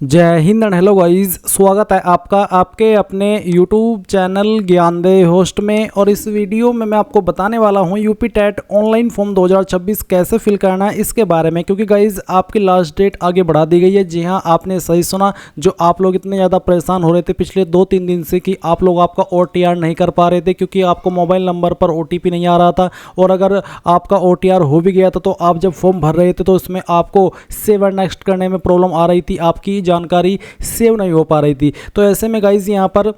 जय Hind and hello guys, स्वागत है आपका आपके अपने यूट्यूब चैनल ज्ञानदेह होस्ट में। और इस वीडियो में मैं आपको बताने वाला हूं यूपी टेट ऑनलाइन फॉर्म 2026 कैसे फिल करना है इसके बारे में। क्योंकि गाइस आपकी लास्ट डेट आगे बढ़ा दी गई है। जी हां, आपने सही सुना। जो आप लोग इतने ज़्यादा परेशान हो रहे थे पिछले 2-3 दिन से कि आप लोग आपका OTR नहीं कर पा रहे थे क्योंकि आपको मोबाइल नंबर पर OTP नहीं आ रहा था, और अगर आपका OTR हो भी गया था तो आप जब फॉर्म भर रहे थे तो उसमें आपको सेव एंड नेक्स्ट करने में प्रॉब्लम आ रही थी, आपकी जानकारी सेव नहीं हो पा रही थी। तो ऐसे में गाइज यहाँ पर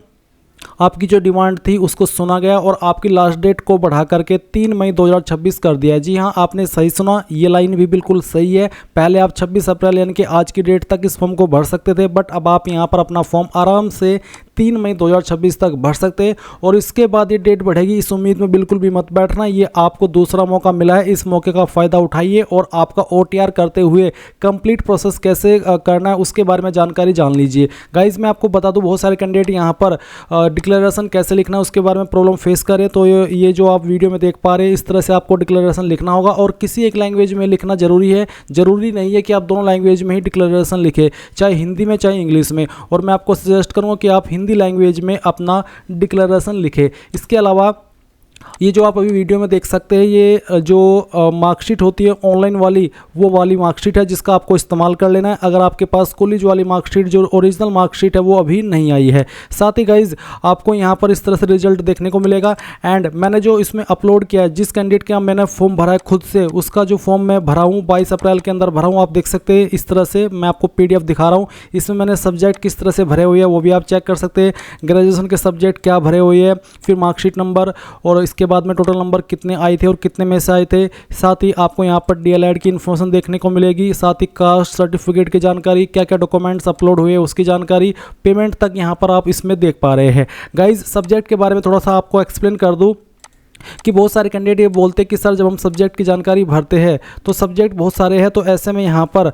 आपकी जो डिमांड थी उसको सुना गया और आपकी लास्ट डेट को बढ़ा करके 3 मई 2026 कर दिया है। जी हाँ, आपने सही सुना, ये लाइन भी बिल्कुल सही है। पहले आप 26 अप्रैल यानी कि आज की डेट तक इस फॉर्म को भर सकते थे, बट अब आप यहाँ पर अपना फॉर्म आराम से 3 मई 2026 तक भर सकते हैं। और इसके बाद ये डेट बढ़ेगी, इस उम्मीद में बिल्कुल भी मत बैठना। ये आपको दूसरा मौका मिला है, इस मौके का फ़ायदा उठाइए और आपका OTR करते हुए कंप्लीट प्रोसेस कैसे करना है उसके बारे में जानकारी जान लीजिए। गाइज मैं आपको बता दूं, बहुत सारे कैंडिडेट यहाँ पर डिक्लेरेशन कैसे लिखना है उसके बारे में प्रॉब्लम फेस करें। तो ये जो आप वीडियो में देख पा रहे हैं, इस तरह से आपको डिक्लेरेशन लिखना होगा और किसी एक लैंग्वेज में लिखना जरूरी है। ज़रूरी नहीं है कि आप दोनों लैंग्वेज में ही डिक्लेरेशन लिखें, चाहे हिंदी में चाहे इंग्लिश में। और मैं आपको सजेस्ट करूँगा कि आप हिंदी लैंग्वेज में अपना डिक्लेरेशन लिखें। इसके अलावा ये जो आप अभी वीडियो में देख सकते हैं, ये जो मार्कशीट होती है ऑनलाइन वाली, वो वाली मार्कशीट है जिसका आपको इस्तेमाल कर लेना है। अगर आपके पास कॉलेज वाली मार्कशीट जो ओरिजिनल मार्कशीट है वो अभी नहीं आई है। साथ ही गाइज आपको यहाँ पर इस तरह से रिजल्ट देखने को मिलेगा। एंड मैंने जो इसमें अपलोड किया है, जिस कैंडिडेट के मैंने फॉर्म भरा है खुद से, उसका जो फॉर्म मैं भरा हूँ 22 अप्रैल के अंदर भरा हूँ, आप देख सकते हैं। इस तरह से मैं आपको PDF दिखा रहा हूँ। इसमें मैंने सब्जेक्ट किस तरह से भरे हुए हैं वो भी आप चेक कर सकते हैं। ग्रेजुएशन के सब्जेक्ट क्या भरे हुए हैं, फिर मार्कशीट नंबर, और इसके बाद में टोटल नंबर कितने आए थे और कितने में से आए थे। साथ ही आपको यहाँ पर DLED की इन्फॉर्मेशन देखने को मिलेगी। साथ ही कास्ट सर्टिफिकेट की जानकारी, क्या क्या डॉक्यूमेंट्स अपलोड हुए उसकी जानकारी, पेमेंट तक यहाँ पर आप इसमें देख पा रहे हैं। गाइज सब्जेक्ट के बारे में थोड़ा सा आपको एक्सप्लेन कर दूँ कि बहुत सारे कैंडिडेट ये बोलते हैं कि सर जब हम सब्जेक्ट की जानकारी भरते हैं तो सब्जेक्ट बहुत सारे हैं, तो ऐसे में यहाँ पर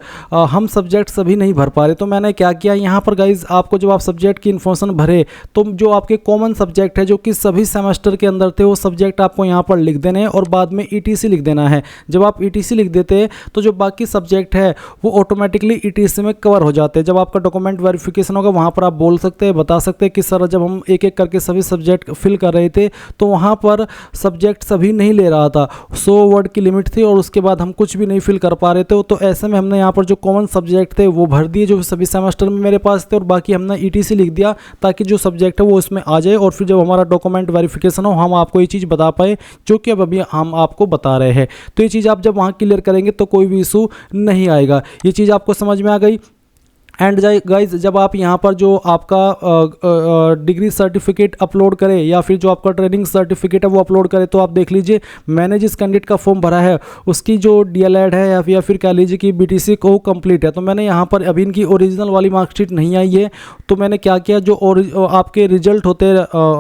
हम सब्जेक्ट सभी नहीं भर पा रहे। तो मैंने क्या किया यहाँ पर गाइज, आपको जब आप सब्जेक्ट की इन्फॉर्मेशन भरे तो जो आपके कॉमन सब्जेक्ट है जो कि सभी सेमेस्टर के अंदर थे, वो सब्जेक्ट आपको यहाँ पर लिख देने हैं और बाद में ETC लिख देना है। जब आप ETC लिख देते हैं तो जो बाकी सब्जेक्ट है वो ऑटोमेटिकली ETC में कवर हो जाते हैं। जब आपका डॉक्यूमेंट वेरिफिकेशन होगा वहाँ पर आप बोल सकते हैं, बता सकते हैं कि सर जब हम एक एक करके सभी सब्जेक्ट फिल कर रहे थे तो वहाँ पर सब्जेक्ट सभी नहीं ले रहा था, 100 वर्ड की लिमिट थी और उसके बाद हम कुछ भी नहीं फिल कर पा रहे थे। तो ऐसे में हमने यहाँ पर जो कॉमन सब्जेक्ट थे वो भर दिए जो सभी सेमेस्टर में मेरे पास थे, और बाकी हमने ETC लिख दिया ताकि जो सब्जेक्ट है वो उसमें आ जाए और फिर जब हमारा डॉक्यूमेंट वेरिफिकेशन हो हम आपको ये चीज़ बता पाए जो कि अब अभी हम आपको बता रहे हैं। तो ये चीज़ आप जब वहाँ क्लियर करेंगे तो कोई भी इशू नहीं आएगा। ये चीज़ आपको समझ में आ गई। एंड गाइज जब आप यहाँ पर जो आपका डिग्री सर्टिफिकेट अपलोड करें या फिर जो आपका ट्रेनिंग सर्टिफिकेट है वो अपलोड करें, तो आप देख लीजिए मैंने जिस कैंडिडेट का फॉर्म भरा है उसकी जो DLED है या फिर कह लीजिए कि BTC को कंप्लीट है। तो मैंने यहाँ पर अभी इनकी ओरिजिनल वाली मार्कशीट नहीं आई है, तो मैंने क्या किया, जो आपके रिजल्ट होते हैं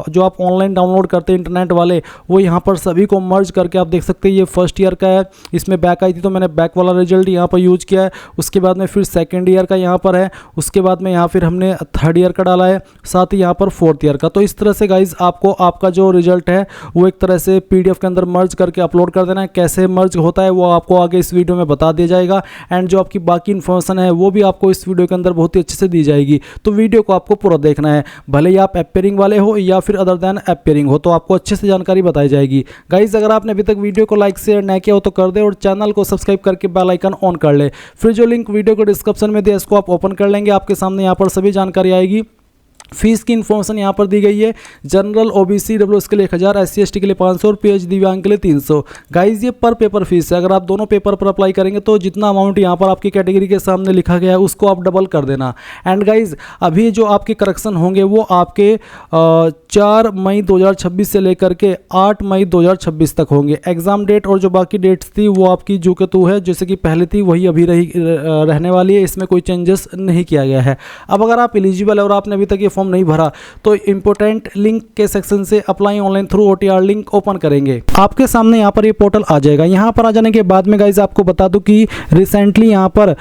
जो आप ऑनलाइन डाउनलोड करते हैं इंटरनेट वाले, वो यहाँ पर सभी को मर्ज करके आप देख सकते हैं। ये फर्स्ट ईयर का है, इसमें बैक आई थी तो मैंने बैक वाला रिजल्ट यहाँ पर यूज किया है। उसके बाद में फिर सेकेंड ईयर का यहाँ पर है, उसके बाद में यहाँ फिर हमने थर्ड ईयर का डाला है, साथ ही यहाँ पर फोर्थ ईयर का। तो इस तरह से गाइज आपको आपका जो रिजल्ट है वो एक तरह से PDF के अंदर मर्ज करके अपलोड कर देना है। कैसे मर्ज होता है वो आपको आगे इस वीडियो में बता दिया जाएगा। एंड जो आपकी बाकी इन्फॉर्मेशन है वो भी आपको इस वीडियो के अंदर बहुत ही अच्छे से दी जाएगी। तो वीडियो को आपको पूरा देखना है, भले ही आप अपेयरिंग वाले हो या फिर अदर देन अपेयरिंग हो, तो आपको अच्छे से जानकारी बताई जाएगी। गाइज अगर आपने अभी तक वीडियो को लाइक शेयर नहीं किया हो तो कर दे और चैनल को सब्सक्राइब करके बेल आइकन ऑन कर ले। फिर जो लिंक वीडियो को डिस्क्रिप्शन में दिया इसको आप ओपन कर लेंगे, आपके सामने यहाँ पर सभी जानकारी आएगी। फीस की इन्फॉर्मेशन यहाँ पर दी गई है। जनरल OBC WS के लिए 1000, SC ST के लिए 500 और PH दिव्यांग के लिए 300। गाइज ये पर पेपर फीस है। अगर आप दोनों पेपर पर अप्लाई करेंगे तो जितना अमाउंट यहाँ पर आपकी कैटेगरी के सामने लिखा गया है उसको आप डबल कर देना। एंड गाइज अभी जो आपके करेक्शन होंगे वो आपके 4 मई 2026 से लेकर के 8 मई 2026 तक होंगे। एग्जाम डेट और जो बाकी डेट्स थी वो आपकी जो कि तो है जैसे कि पहले थी वही अभी रहने वाली है, इसमें कोई चेंजेस नहीं किया गया है। अब अगर आप एलिजिबल है और आपने अभी तक ये फॉर्म नहीं भरा तो इंपॉर्टेंट लिंक के सेक्शन से apply online through OTR link open करेंगे। आपके सामने यहाँ पर ये पोर्टल आ जाएगा। यहाँ पर आ जाने के बाद में गाइज आपको बता दूं कि रिसेंटली यहाँ पर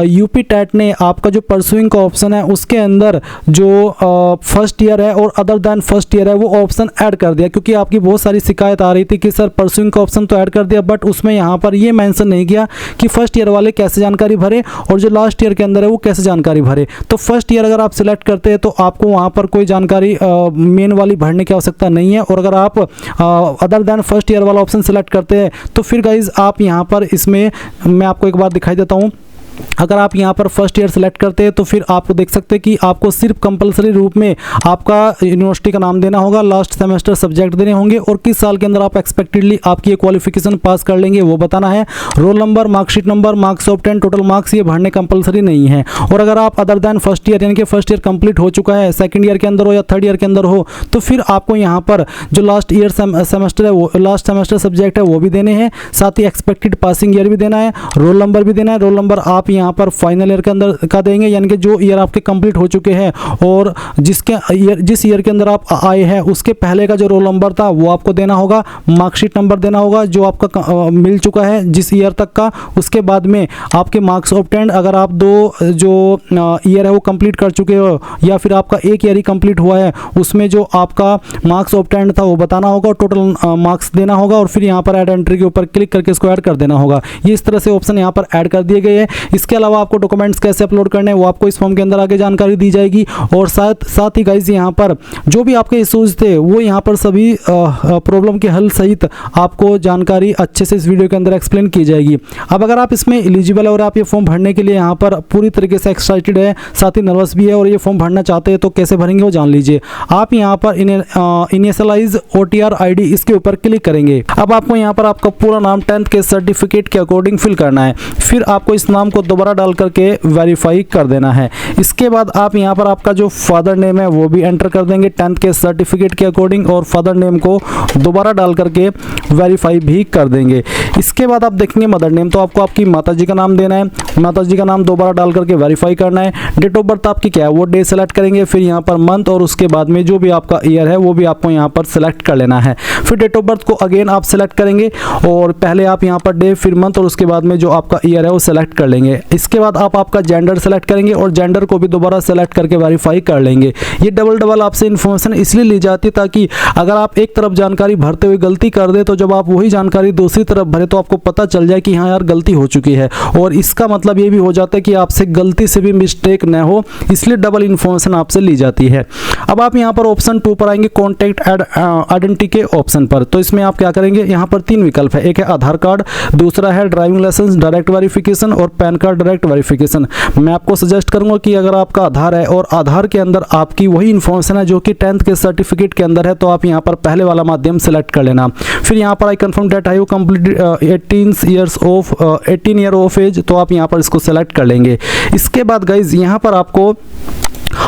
यूपी टेट ने आपका जो परसुइंग का ऑप्शन है उसके अंदर जो फर्स्ट ईयर है और अदर देन फर्स्ट ईयर है वो ऑप्शन ऐड कर दिया, क्योंकि आपकी बहुत सारी शिकायत आ रही थी कि सर परसुइंग का ऑप्शन तो ऐड कर दिया बट उसमें यहाँ पर ये मेंशन नहीं किया कि फर्स्ट ईयर वाले कैसे जानकारी भरे और जो लास्ट ईयर के अंदर है वो कैसे जानकारी भरे। तो फर्स्ट ईयर अगर आप सिलेक्ट करते हैं तो आपको वहाँ पर कोई जानकारी मेन वाली भरने की आवश्यकता नहीं है, और अगर आप अदर देन फर्स्ट ईयर वाला ऑप्शन सेलेक्ट करते हैं तो फिर गाइज आप यहाँ पर इसमें मैं आपको एक बार दिखाई देता हूँ। अगर आप यहाँ पर फर्स्ट ईयर सेलेक्ट करते हैं तो फिर आपको देख सकते हैं कि आपको सिर्फ कंपलसरी रूप में आपका यूनिवर्सिटी का नाम देना होगा, लास्ट सेमेस्टर सब्जेक्ट देने होंगे और किस साल के अंदर आप एक्सपेक्टेडली आपकी क्वालिफिकेशन पास कर लेंगे वो बताना है। Roll number, marksheet number, marks of 10, total marks ये भरने कंपलसरी नहीं है। और अगर आप अदर देन फर्स्ट ईयर यानी कि फर्स्ट ईयर कंप्लीट हो चुका है, सेकंड ईयर के अंदर हो या थर्ड ईयर के अंदर हो, तो फिर आपको यहाँ पर जो लास्ट ईयर सेमेस्टर है वो लास्ट सेमेस्टर सब्जेक्ट है वो भी देने हैं, साथ ही एक्सपेक्टेड पासिंग ईयर भी देना है, रोल नंबर भी देना है। रोल नंबर आप यहाँ पर फाइनल ईयर के अंदर का देंगे, यानी कि जो ईयर आपके कंप्लीट हो चुके हैं और जिस ईयर के अंदर आप आए हैं उसके पहले का जो रोल नंबर था वो आपको देना होगा। मार्कशीट नंबर देना होगा जो आपका मिल चुका है जिस ईयर तक का। उसके बाद में आपके मार्क्स ऑब्टेन्ड, अगर आप दो जो ईयर है वो कंप्लीट कर चुके हो या फिर आपका एक ईयर ही कंप्लीट हुआ है उसमें जो आपका मार्क्स ऑब्टेन्ड था वो बताना होगा, टोटल मार्क्स देना होगा और फिर यहाँ पर ऐड एंट्री के ऊपर क्लिक करके इसको ऐड कर देना होगा। ये इस तरह से ऑप्शन यहाँ पर ऐड कर दिए गए हैं। इसके अलावा आपको डॉक्यूमेंट्स कैसे अपलोड करने हैं वो आपको इस फॉर्म के अंदर आगे जानकारी दी जाएगी। और साथ ही गाइज यहाँ पर जो भी आपके इश्यूज थे वो यहाँ पर सभी प्रॉब्लम के हल सहित आपको जानकारी अच्छे से इस वीडियो के अंदर एक्सप्लेन की जाएगी। अब अगर आप इसमें एलिजिबल है और आप ये फॉर्म भरने के लिए यहाँ पर पूरी तरीके से एक्साइटेड है, साथ ही नर्वस भी है और ये फॉर्म भरना चाहते हैं तो कैसे भरेंगे वो जान लीजिए। आप यहाँ पर इनिशियलाइज OTR ID इसके ऊपर क्लिक करेंगे। अब आपको यहाँ पर आपका पूरा नाम 10th के सर्टिफिकेट के अकॉर्डिंग फिल करना है, फिर आपको इस नाम को दोबारा डाल करके वेरीफाई कर देना है। इसके बाद आप यहाँ पर आपका जो फादर नेम है वो भी एंटर कर देंगे 10th के सर्टिफिकेट के अकॉर्डिंग और फादर नेम को दोबारा डाल करके वेरीफाई भी कर देंगे। इसके बाद आप देखेंगे मदर नेम, तो आपको आपकी माता जी का नाम देना है, माता जी का नाम दोबारा डाल करके वेरीफाई करना है। डेट ऑफ बर्थ आपकी क्या है वो डे सेलेक्ट करेंगे, फिर यहाँ पर मंथ और उसके बाद में जो भी आपका ईयर है वो भी आपको यहाँ पर सेलेक्ट कर लेना है। फिर डेट ऑफ बर्थ को अगेन आप सेलेक्ट करेंगे और पहले आप यहाँ पर डे फिर मंथ और उसके बाद में जो आपका ईयर है वो सेलेक्ट कर लेंगे। इसके बाद आप आपका जेंडर सेलेक्ट करेंगे और जेंडर को भी दोबारा सेलेक्ट करके वेरीफाई कर लेंगे। ये डबल आपसे इन्फॉर्मेशन इसलिए ली जाती है ताकि अगर आप एक तरफ जानकारी भरते हुए गलती कर दे तो जब आप वही जानकारी दूसरी तरफ भरे तो आपको पता चल जाए कि हाँ यार गलती हो चुकी है, और इसका मतलब ये भी हो जाता है कि आपसे गलती से भी मिस्टेक न हो, इसलिए डबल इन्फॉर्मेशन आपसे ली जाती है। अब आप यहाँ पर ऑप्शन 2 पर आएंगे कॉन्टैक्ट आइडेंटिटी के ऑप्शन पर। तो इसमें आप क्या करेंगे, यहाँ पर 3 विकल्प है, एक है आधार कार्ड, दूसरा है ड्राइविंग लाइसेंस डायरेक्ट वेरिफिकेशन और पैन कार्ड डायरेक्ट वेरिफिकेशन। मैं आपको सजेस्ट करूंगा कि अगर आपका आधार है और आधार के अंदर आपकी वही इन्फॉर्मेशन है जो कि 10th के सर्टिफिकेट के अंदर है तो आप यहाँ पर पहले वाला माध्यम सेलेक्ट कर लेना। फिर यहाँ पर I confirm that I have completed 18 year of age, तो आप यहाँ पर इसको सेलेक्ट कर लेंगे। इसके बाद गाइज यहाँ पर आपको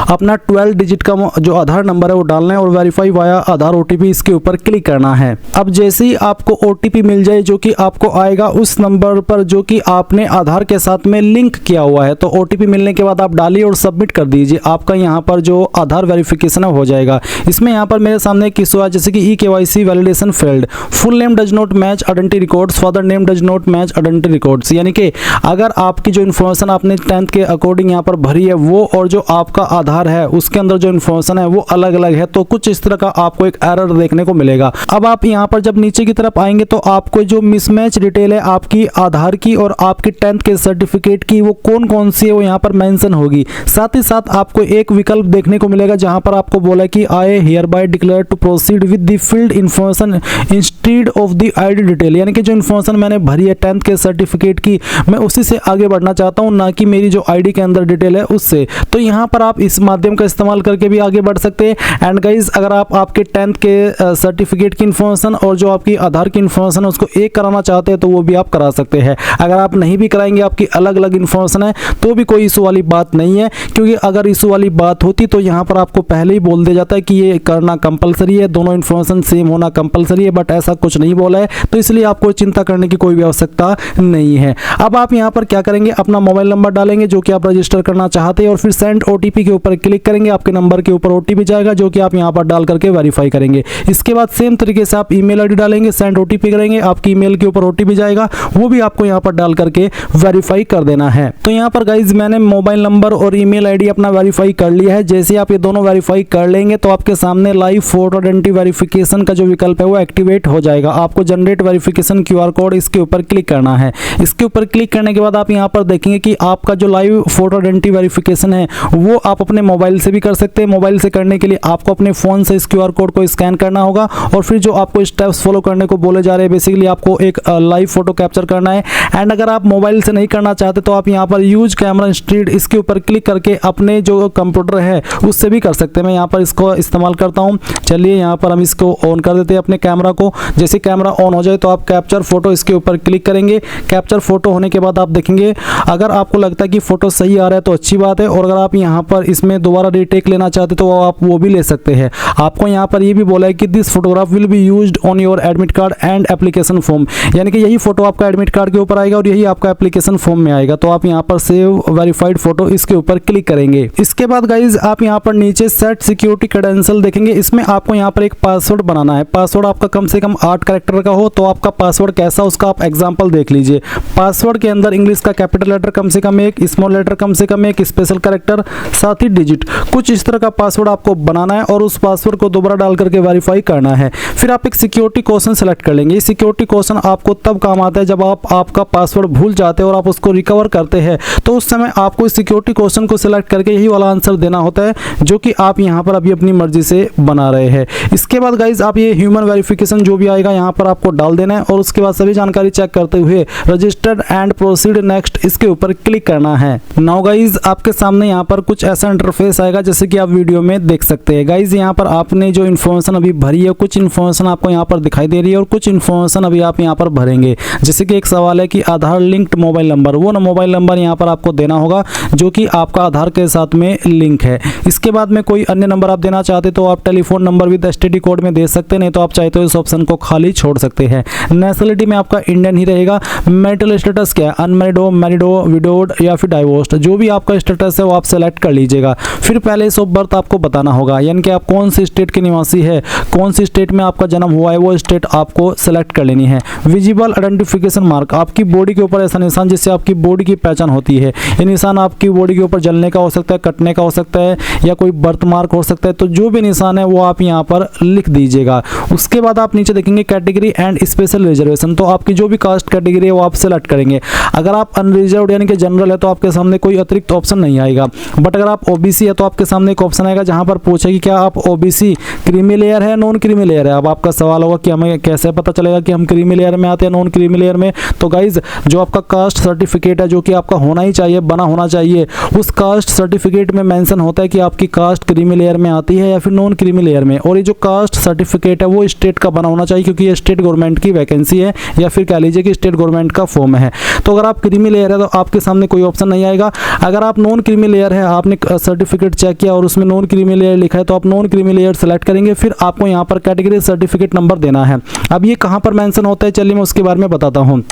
अपना 12 डिजिट का जो आधार नंबर है वो डालना है और वेरीफाई वाया आधार OTP इसके ऊपर क्लिक करना है। अब जैसे ही आपको OTP मिल जाए जो कि आपको आएगा उस नंबर पर जो कि आपने आधार के साथ में लिंक किया हुआ है, तो OTP मिलने के बाद आप डालिए और सबमिट कर दीजिए। आपका यहाँ पर जो आधार वेरिफिकेशन हो जाएगा। इसमें यहाँ पर मेरे सामने एक इशू है जैसे कि eKYC validation failed, full name does not match identity records, father name does not match identity records, यानी कि अगर आपकी जो इन्फॉर्मेशन आपने 10th के अकॉर्डिंग यहाँ पर भरी है वो और जो आपका आधार है उसके अंदर जो इन्फॉर्मेशन है वो अलग अलग है, तो कुछ इस तरह का आपको एक एरर देखने को मिलेगा। अब आप यहाँ पर जब नीचे की तरफ आएंगे तो आपको जो मिसमैच डिटेल है आपकी आधार की और आपकी 10th के सर्टिफिकेट की वो कौन कौन सी है वो यहाँ पर मेंशन होगी। साथ ही साथ आपको एक विकल्प देखने को मिलेगा जहाँ पर आपको बोला कि I hereby declare to proceed with the field information instead of the ID detail, यानी कि जो इन्फॉर्मेशन मैंने भरी है 10th के सर्टिफिकेट की मैं उसी से आगे बढ़ना चाहता हूँ, ना कि मेरी जो ID के अंदर डिटेल है उससे। तो यहाँ पर आप इस माध्यम का इस्तेमाल करके भी आगे बढ़ सकते हैं। एंड गाइज अगर आप आपके 10th के सर्टिफिकेट की इन्फॉर्मेशन और जो आपकी आधार की इन्फॉर्मेशन है उसको एक कराना चाहते हैं तो वो भी आप करा सकते हैं। अगर आप नहीं भी कराएंगे, आपकी अलग अलग इन्फॉर्मेशन है तो भी कोई इशू वाली बात नहीं है, क्योंकि अगर इशू वाली बात होती तो यहाँ पर आपको पहले ही बोल दिया जाता है कि ये करना कंपलसरी है, दोनों इन्फॉर्मेशन सेम होना कंपलसरी है, बट ऐसा कुछ नहीं बोला है, तो इसलिए आपको चिंता करने की कोई भी आवश्यकता नहीं है। अब आप यहाँ पर क्या करेंगे, अपना मोबाइल नंबर डालेंगे जो कि आप रजिस्टर करना चाहते हैं और फिर सेंड OTP के के ऊपर क्लिक करेंगे, आपके नंबर के ऊपर OTP जाएगा जो कि आप यहाँ पर डाल करके वेरीफाई करेंगे। इसके बाद सेम तरीके से आप ईमेल आईडी डालेंगे, सेंड OTP करेंगे, आपकी ईमेल के ऊपर OTP जाएगा, वो भी आपको यहाँ पर डाल करके वेरीफाई कर देना है। तो यहाँ पर गाइज मैंने मोबाइल नंबर और ईमेल आईडी अपना वेरीफाई कर लिया है। जैसे आप ये दोनों वेरीफाई कर लेंगे तो आपके सामने लाइव फोटो आइडेंटिटी वेरिफिकेशन का जो विकल्प है वो एक्टिवेट हो जाएगा। आपको जनरेट वेरिफिकेशन QR कोड इसके ऊपर क्लिक करना है। इसके ऊपर क्लिक करने के बाद आप यहाँ पर देखेंगे कि आपका जो लाइव फोटो आइडेंटिटी वेरिफिकेशन है वो आप अपने मोबाइल से भी कर सकते हैं। मोबाइल से करने के लिए आपको अपने फ़ोन से इस QR कोड को स्कैन करना होगा और फिर जो आपको स्टेप्स फॉलो करने को बोले जा रहे हैं, बेसिकली आपको एक लाइव फोटो कैप्चर करना है। एंड अगर आप मोबाइल से नहीं करना चाहते तो आप यहाँ पर यूज कैमरा इंस्टेड इसके ऊपर क्लिक करके अपने जो कंप्यूटर है उससे भी कर सकते हैं। मैं यहाँ पर इसको इस्तेमाल करता हूँ। चलिए यहाँ पर हम इसको ऑन कर देते हैं अपने कैमरा को। जैसे कैमरा ऑन हो जाए तो आप कैप्चर फोटो इसके ऊपर क्लिक करेंगे। कैप्चर फोटो होने के बाद आप देखेंगे अगर आपको लगता है कि फोटो सही आ रहा है तो अच्छी बात है, और अगर आप यहाँ पर इसमें दोबारा रीटेक लेना चाहते तो आप वो भी ले सकते हैं। आपको यहाँ पर ये भी बोला है कि this photograph will be used on your admit card and application form, यानी कि यही फोटो आपका एडमिट कार्ड के ऊपर आएगा और यही आपका एप्लीकेशन फॉर्म में आएगा। तो आप यहाँ पर सेव वेरीफाइड फोटो इसके ऊपर क्लिक करेंगे। इसके बाद गाइज आप यहाँ पर नीचे सेट सिक्योरिटी क्रेडेंशियल देखेंगे। इसमें आपको यहाँ पर एक पासवर्ड बनाना है। पासवर्ड आपका कम से कम 8 कैरेक्टर का हो। तो आपका पासवर्ड कैसा उसका आप एग्जांपल देख लीजिए। पासवर्ड के अंदर इंग्लिश का कैपिटल लेटर कम से कम 1, स्मॉल लेटर कम से कम 1, स्पेशल कैरेक्टर, साथ ही डिजिट, कुछ इस तरह का पासवर्ड आपको बनाना है और उस पासवर्ड को दोबारा डाल करके वेरीफाई करना है। फिर आप एक सिक्योरिटी क्वेश्चन सेलेक्ट कर लेंगे। ये सिक्योरिटी क्वेश्चन आपको तब काम आता है जब आप आपका पासवर्ड भूल जाते हैं और आप उसको रिकवर करते हैं, तो उस समय आपको इस सिक्योरिटी क्वेश्चन को सिलेक्ट करके यही वाला आंसर देना होता है जो कि आप यहाँ पर अभी अपनी मर्जी से बना रहे हैं। इसके बाद गाइज आप ये ह्यूमन वेरिफिकेशन जो भी आएगा यहाँ पर आपको डाल देना है और उसके बाद सभी जानकारी चेक करते हुए रजिस्टर्ड एंड प्रोसीड नेक्स्ट इसके ऊपर क्लिक करना है। नाउ गाइज आपके सामने यहाँ पर कुछ ऐसा इंटरफेस आएगा जैसे कि आप वीडियो में देख सकते हैं। गाइज यहाँ पर आपने जो इन्फॉर्मेशन अभी भरी है, कुछ इन्फॉर्मेशन आपको यहाँ पर दिखाई दे रही है और कुछ इन्फॉर्मेशन अभी आप यहाँ पर भरेंगे। जैसे कि एक सवाल है कि आधार लिंक्ड मोबाइल नंबर, वो मोबाइल नंबर यहाँ पर आपको देना होगा जो कि आपका आधार के साथ में लिंक है। इसके बाद में कोई अन्य नंबर आप देना चाहते तो आप telephone number with STD code में दे सकते हैं, नहीं तो आप चाहे तो इस ऑप्शन को खाली छोड़ सकते हैं। नेशनलिटी में आपका इंडियन ही रहेगा। मैरिटल स्टेटस क्या है, अनमैरिड हो, मैरिड हो, विडोड या फिर डाइवोर्स्ड, जो भी आपका स्टेटस है वो आप सेलेक्ट कर लीजिएगा। फिर प्लेस ऑफ बर्थ आपको बताना होगा, यानी कि आप कौन सी स्टेट के निवासी है, कौन सी स्टेट में आपका जन्म हुआ है वो स्टेट आपको सेलेक्ट कर लेनी है। विजिबल आइडेंटिफिकेशन मार्क, आपकी बॉडी के ऊपर ऐसा निशान जिससे आपकी बॉडी की पहचान होती है। ये निशान आपकी बॉडी के ऊपर जलने का हो सकता है, कटने का हो सकता है या कोई बर्थ मार्क हो सकता है। तो जो भी निशान है वो आप यहाँ पर लिख दीजिएगा। उसके बाद आप नीचे देखेंगे कैटेगरी एंड स्पेशल रिजर्वेशन, तो आपकी जो भी कास्ट कैटेगरी है वो आप सेलेक्ट करेंगे। अगर आप अनरिजर्व्ड यानी कि जनरल है तो आपके सामने कोई अतिरिक्त ऑप्शन नहीं आएगा, बट अगर आप OBC है तो आपके सामने एक ऑप्शन आएगा जहां पर पूछेगी क्या आप OBC क्रीमी लेयर है, नॉन क्रीमी लेयर है। अब आपका सवाल होगा कि हमें कैसे पता चलेगा कि हम क्रीमी लेयर में आते हैं नॉन क्रीमी लेयर में। तो गाइज जो आपका कास्ट सर्टिफिकेट है जो कि आपका होना ही चाहिए, बना होना चाहिए, उस कास्ट सर्टिफिकेट में मेंशन होता है कि आपकी कास्ट क्रीमी लेयर में आती है या फिर नॉन क्रीमी लेयर में। और ये जो कास्ट सर्टिफिकेट है वो स्टेट का बना होना चाहिए क्योंकि ये स्टेट गवर्नमेंट की वैकेंसी है या फिर कह लीजिए कि स्टेट गवर्नमेंट का फॉर्म है। तो अगर आप क्रीमी लेयर है तो आपके सामने कोई ऑप्शन नहीं आएगा। अगर आप नॉन क्रीमी लेयर है, आपने सर्टिफिकेट चेक किया और उसमें नॉन क्रीमी लेयर लिखा है तो आप नॉन क्रीमी लेयर सेलेक्ट करेंगे। फिर आपको यहाँ पर कैटेगरी सर्टिफिकेट नंबर देना है। अब ये कहाँ पर मेंशन होता है चलिए मैं उसके बारे में बताता हूँ।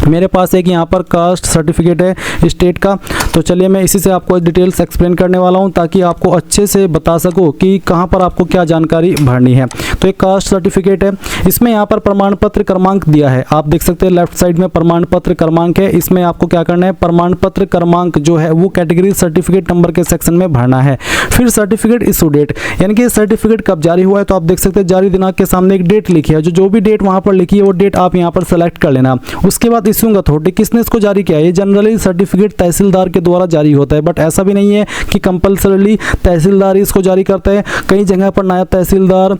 मेरे पास एक यहाँ पर कास्ट सर्टिफिकेट है स्टेट का, तो चलिए मैं इसी से आपको डिटेल्स एक्सप्लेन करने वाला हूँ ताकि आपको अच्छे से बता सकूँ कि कहाँ पर आपको क्या जानकारी भरनी है। तो एक कास्ट सर्टिफिकेट है, इसमें यहाँ पर प्रमाण पत्र क्रमांक दिया है, आप देख सकते हैं लेफ्ट साइड में प्रमाण पत्र क्रमांक है। इसमें आपको क्या करना है, प्रमाण पत्र क्रमांक जो है वो कैटेगरी सर्टिफिकेट नंबर के सेक्शन में भरना है। फिर सर्टिफिकेट इशू डेट, यानी कि सर्टिफिकेट कब जारी हुआ है, तो आप देख सकते हैं जारी दिनांक के सामने एक डेट लिखी है, जो भी डेट वहाँ पर लिखी है वो डेट आप यहाँ पर सेलेक्ट कर लेना। उसके बाद इश्यूइंग अथॉरिटी, किसने इसको जारी किया है, ये जनरली सर्टिफिकेट तहसीलदार के द्वारा जारी होता है, बट ऐसा भी नहीं है कि कंपल्सरीली तहसीलदार इसको जारी करता है। कई जगह पर नायब तहसीलदार,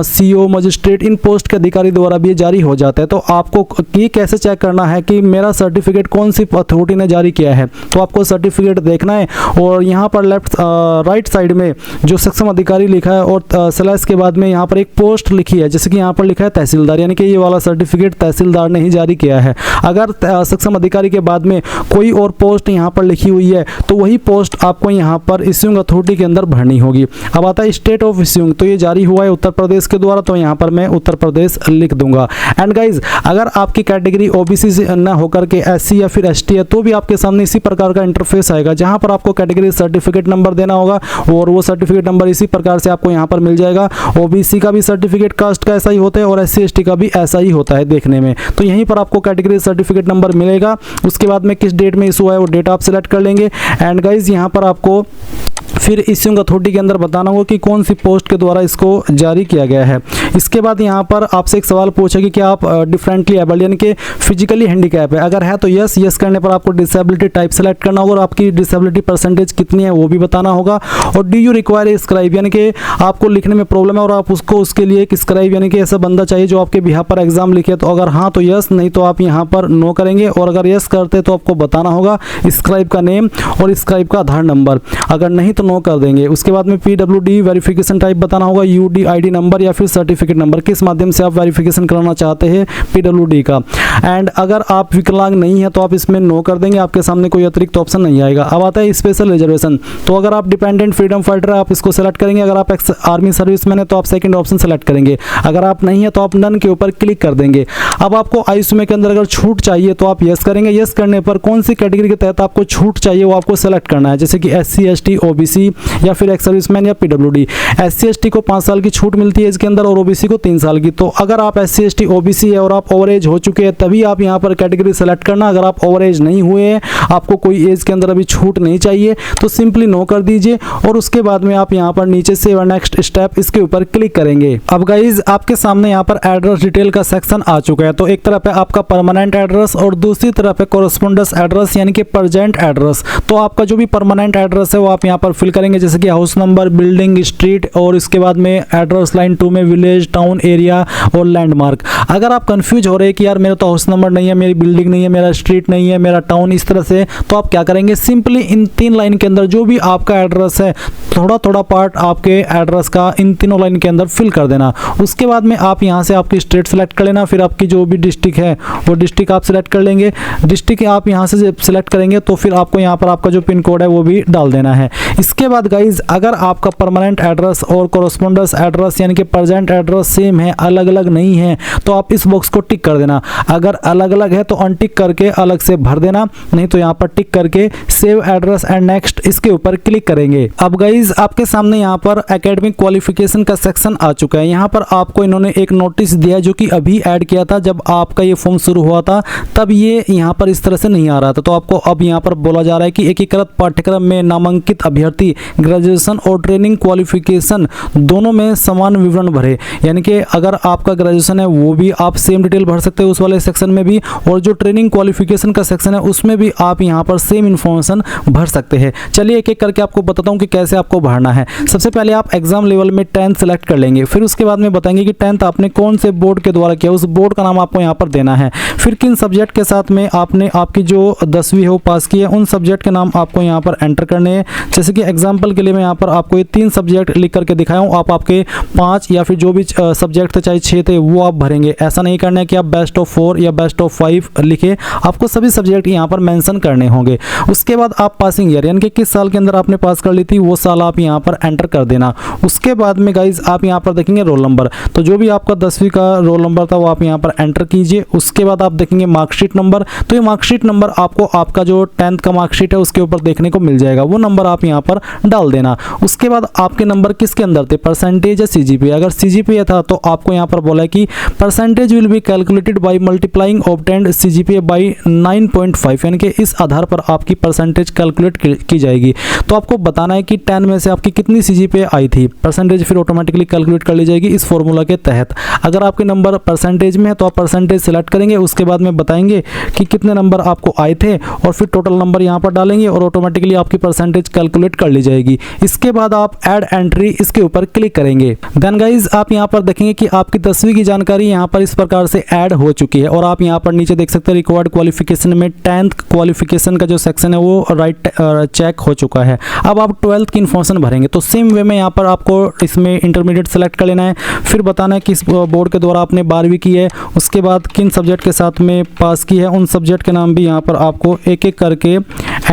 CO, मजिस्ट्रेट, इन पोस्ट के अधिकारी द्वारा भी जारी हो जाता है। तो आपको ये कैसे चेक करना है कि मेरा सर्टिफिकेट कौन सी अथॉरिटी ने जारी किया है, तो आपको सर्टिफिकेट देखना है और यहाँ पर राइट साइड में जो सक्षम अधिकारी लिखा है और स्लैश के बाद में यहाँ पर एक पोस्ट लिखी है, जैसे कि यहाँ पर लिखा है तहसीलदार, यानी कि ये वाला सर्टिफिकेट तहसीलदार ने ही जारी किया है। अगर सक्षम अधिकारी के बाद में कोई और पोस्ट यहाँ पर लिखी हुई है तो वही पोस्ट आपको यहाँ पर इश्यूइंग अथॉरिटी के अंदर भरनी होगी। अब आता है स्टेट ऑफ इश्यूइंग, तो ये जारी हुआ है उत्तर प्रदेश के द्वारा, तो यहाँ पर मैं उत्तर प्रदेश लिख दूंगा। एंड गाइज अगर आपकी कैटेगरी ओबीसी से न होकर के एससी या फिर एसटी है तो भी आपके सामने इसी प्रकार का इंटरफेस आएगा, जहाँ पर आपको कैटेगरी सर्टिफिकेट नंबर देना होगा और वो सर्टिफिकेट नंबर इसी प्रकार से आपको यहाँ पर मिल जाएगा। ओबीसी का भी सर्टिफिकेट कास्ट का ऐसा ही होता है और एससी एसटी का भी ऐसा ही होता है देखने में, तो यहीं पर आपको कैटेगरी सर्टिफिकेट नंबर मिलेगा। उसके बाद में किस डेट में इशू है वो डेट आप सिलेक्ट कर लेंगे। एंड गाइज यहाँ पर आपको फिर इश्यूइंग अथॉरिटी के अंदर बताना होगा कि कौन सी पोस्ट के द्वारा इसको जारी किया गया है। इसके बाद यहाँ पर आपसे एक सवाल पूछा कि क्या आप डिफरेंटली एबल्ड यानी कि फिजिकली हैंडीकैप है, अगर है तो यस, यस करने पर आपको डिसेबिलिटी टाइप सेलेक्ट करना होगा और आपकी डिसेबिलिटी परसेंटेज कितनी है वो भी बताना होगा। और do you require a scribe यानी कि आपको लिखने में प्रॉब्लम है और आप उसको उसके लिए एक स्क्राइब यानी कि ऐसा बंदा चाहिए जो आपके बिहाफ पर एग्जाम लिखे, तो अगर हाँ तो यस, नहीं तो आप यहाँ पर नो करेंगे। और अगर यस करते तो आपको बताना होगा स्क्राइब का नेम और स्क्राइब का आधार नंबर, अगर नहीं तो नो कर देंगे। उसके बाद में पीडब्ल्यूडी वेरिफिकेशन टाइप बताना होगा, यूडीआईडी नंबर या फिर सर्टिफिकेट नंबर, किस माध्यम से आप वेरिफिकेशन कराना चाहते हैं पीडब्ल्यूडी का। एंड अगर आप विकलांग नहीं है तो आप इसमें नो कर देंगे, आपके सामने कोई अतिरिक्त ऑप्शन नहीं आएगा। अब आता है स्पेशल रिजर्वेशन, तो अगर आप डिपेंडेंट फ्रीडम फाइटर है आप इसको सेलेक्ट करेंगे, अगर आप आर्मी सर्विसमैन है तो आप सेकंड ऑप्शन सेलेक्ट करेंगे, अगर आप नहीं है तो आप नन के ऊपर क्लिक कर देंगे। अब आपको आयु सीमा के अंदर अगर छूट चाहिए तो आप यस करेंगे। यस करने पर कौन सी कैटेगरी के तहत आपको छूट चाहिए वो आपको सेलेक्ट करना है, जैसे कि एससी एसटी ओबीसी या फिर एक्स सर्विसमैन या पीडब्ल्यूडी। एससी एसटी को 5 साल की छूट मिलती है इसके अंदर और ओबीसी को 3 साल की। तो अगर आप एससी एसटी ओबीसी है और आप ओवर एज हो चुके हैं तभी आप यहाँ पर कैटेगरी सेलेक्ट करना। अगर आप ओवर एज नहीं हुए हैं, आपको कोई एज के अंदर अभी छूट नहीं चाहिए तो सिंपली नो कर दीजिए और उसके बाद में आप यहाँ पर नीचे से नेक्स्ट स्टेप इसके ऊपर क्लिक करेंगे। अब गाइज आपके सामने यहाँ पर एड्रेस डिटेल का सेक्शन आ चुका है, तो एक तरफ है आपका परमानेंट एड्रेस और दूसरी तरफ है कोरेस्पोंडेंस एड्रेस यानी कि प्रेजेंट एड्रेस। तो आपका जो भी परमानेंट एड्रेस है वो आप यहाँ पर फिल करेंगे, जैसे कि हाउस नंबर, बिल्डिंग, स्ट्रीट और इसके बाद में एड्रेस लाइन 2 में विलेज, टाउन, एरिया और लैंडमार्क। अगर आप कंफ्यूज हो रहे हैं कि यार मेरा तो हाउस नंबर नहीं है, मेरी बिल्डिंग नहीं है, मेरा स्ट्रीट नहीं है, मेरा टाउन इस तरह से, तो आप क्या करेंगे, सिंपली इन 3 लाइन के अंदर जो भी आपका एड्रेस है थोड़ा थोड़ा पार्ट आपके एड्रेस का इन तीनों लाइन के अंदर फिल कर देना। उसके बाद में आप यहाँ से आपकी स्टेट सेलेक्ट कर लेना, फिर आपकी जो भी डिस्ट्रिक्ट है वो डिस्ट्रिक्ट आप सेलेक्ट कर लेंगे। डिस्ट्रिक्ट आप यहाँ से सेलेक्ट करेंगे तो फिर आपको यहाँ पर आपका जो पिन कोड है वो भी डाल देना है। इसके बाद गाइज अगर आपका परमानेंट एड्रेस और कोरेस्पोंडेंस एड्रेस यानी कि प्रेजेंट एड्रेस सेम है, अलग अलग नहीं है, तो आप इस बॉक्स को टिक कर देना। अगर अलग अलग है तो अनटिक करके अलग से भर देना, नहीं तो यहाँ पर टिक करके सेव एड्रेस एंड नेक्स्ट इसके ऊपर क्लिक करेंगे। अब गाइज आपके सामने यहाँ पर एकेडमिक क्वालिफिकेशन का सेक्शन आ चुका है। यहाँ पर आपको इन्होंने एक नोटिस दिया जो कि अभी ऐड किया था, जब आपका ये फॉर्म शुरू हुआ था तब ये यहाँ पर इस तरह से नहीं आ रहा था। तो आपको अब यहाँ पर बोला जा रहा है कि एकीकृत पाठ्यक्रम में नामांकित अभ्यर्थी ग्रेजुएशन और ट्रेनिंग क्वालिफिकेशन दोनों में समान विवरण भरे, यानी कि अगर आपका ग्रेजुएशन है वो भी आप सेम डिटेल भर सकते हो उस वाले सेक्शन में भी, और जो ट्रेनिंग क्वालिफिकेशन का सेक्शन है उसमें भी आप यहाँ पर सेम इन्फॉर्मेशन भर सकते हैं। चलिए एक एक करके आपको बताता हूँ कि कैसे आपको भरना है। सबसे पहले आप एग्जाम लेवल में 10th सेलेक्ट कर लेंगे, फिर उसके बाद में बताएंगे कि 10th आपने कौन से बोर्ड के द्वारा किया, उस बोर्ड का नाम आपको यहाँ पर देना है। फिर किन सब्जेक्ट के साथ में आपने आपकी जो 10वीं है वो पास की है उन सब्जेक्ट के नाम आपको यहाँ पर एंटर करने हैं। जैसे कि एग्जाम्पल के लिए मैं यहाँ पर आपको ये 3 सब्जेक्ट लिख करके दिखाया हूँ, आप आपके 5 या फिर जो भी सब्जेक्ट थे चाहे 6 थे वो आप भरेंगे। ऐसा नहीं करना है कि आप बेस्ट ऑफ 4 या बेस्ट ऑफ 5 लिखे, आपको सभी सब्जेक्ट यहाँ पर मेंशन करने होंगे। उसके बाद आप पासिंग ईयर यानी कि किस साल के अंदर आपने पास कर ली थी वो साल आप यहाँ पर एंटर कर देना। उसके बाद में गाइज आप यहाँ पर देखेंगे रोल नंबर, तो जो भी आपका 10वीं का रोल नंबर था वो आप यहाँ पर एंटर कीजिए। उसके बाद आप देखेंगे मार्कशीट नंबर, तो ये मार्कशीट नंबर आपको आपका जो 10th का मार्कशीट है उसके ऊपर देखने को मिल जाएगा, वो नंबर आप यहाँ पर डाल देना। उसके बाद आपके नंबर किसके अंदर थे, परसेंटेज या सीजीपीए। अगर सीजीपीए था तो आपको यहाँ पर बोला है कि percentage will be calculated by multiplying obtained CGPA by 9.5, यानी कि इस आधार पर आपकी परसेंटेज कैलकुलेट की जाएगी। तो आपको बताना है कि 10 में से आपकी कितनी सीजीपीए आई थी, परसेंटेज फिर ऑटोमेटिकली कैलकुलेट कर ली जाएगी इस फॉर्मूला के तहत। अगर आपके नंबर परसेंटेज में है तो आप परसेंटेज सेलेक्ट करेंगे, उसके बाद में बताएंगे कि कितने नंबर आपको आए थे और फिर टोटल नंबर यहाँ पर डालेंगे और ऑटोमेटिकली आपकी परसेंटेज कैलकुलेट कर ली जाएगी। इसके बाद आप ऐड एंट्री इसके ऊपर क्लिक करेंगे। देन गाइज आप यहाँ पर देखेंगे कि आपकी 10वीं की जानकारी यहाँ पर इस प्रकार से ऐड हो चुकी है और आप यहाँ पर नीचे देख सकते हैं रिक्वायर्ड क्वालिफिकेशन में 10th क्वालिफिकेशन का जो सेक्शन है वो राइट चेक हो चुका है। अब आप 12th की इन्फॉर्मेशन भरेंगे, तो सेम वे में यहाँ पर आपको इसमें इंटरमीडिएट सेलेक्ट कर लेना है, फिर बताना है किस बोर्ड के द्वारा आपने 12वीं की है, उसके बाद किन सब्जेक्ट के साथ में पास की है उन सब्जेक्ट के नाम भी यहाँ पर आपको एक एक करके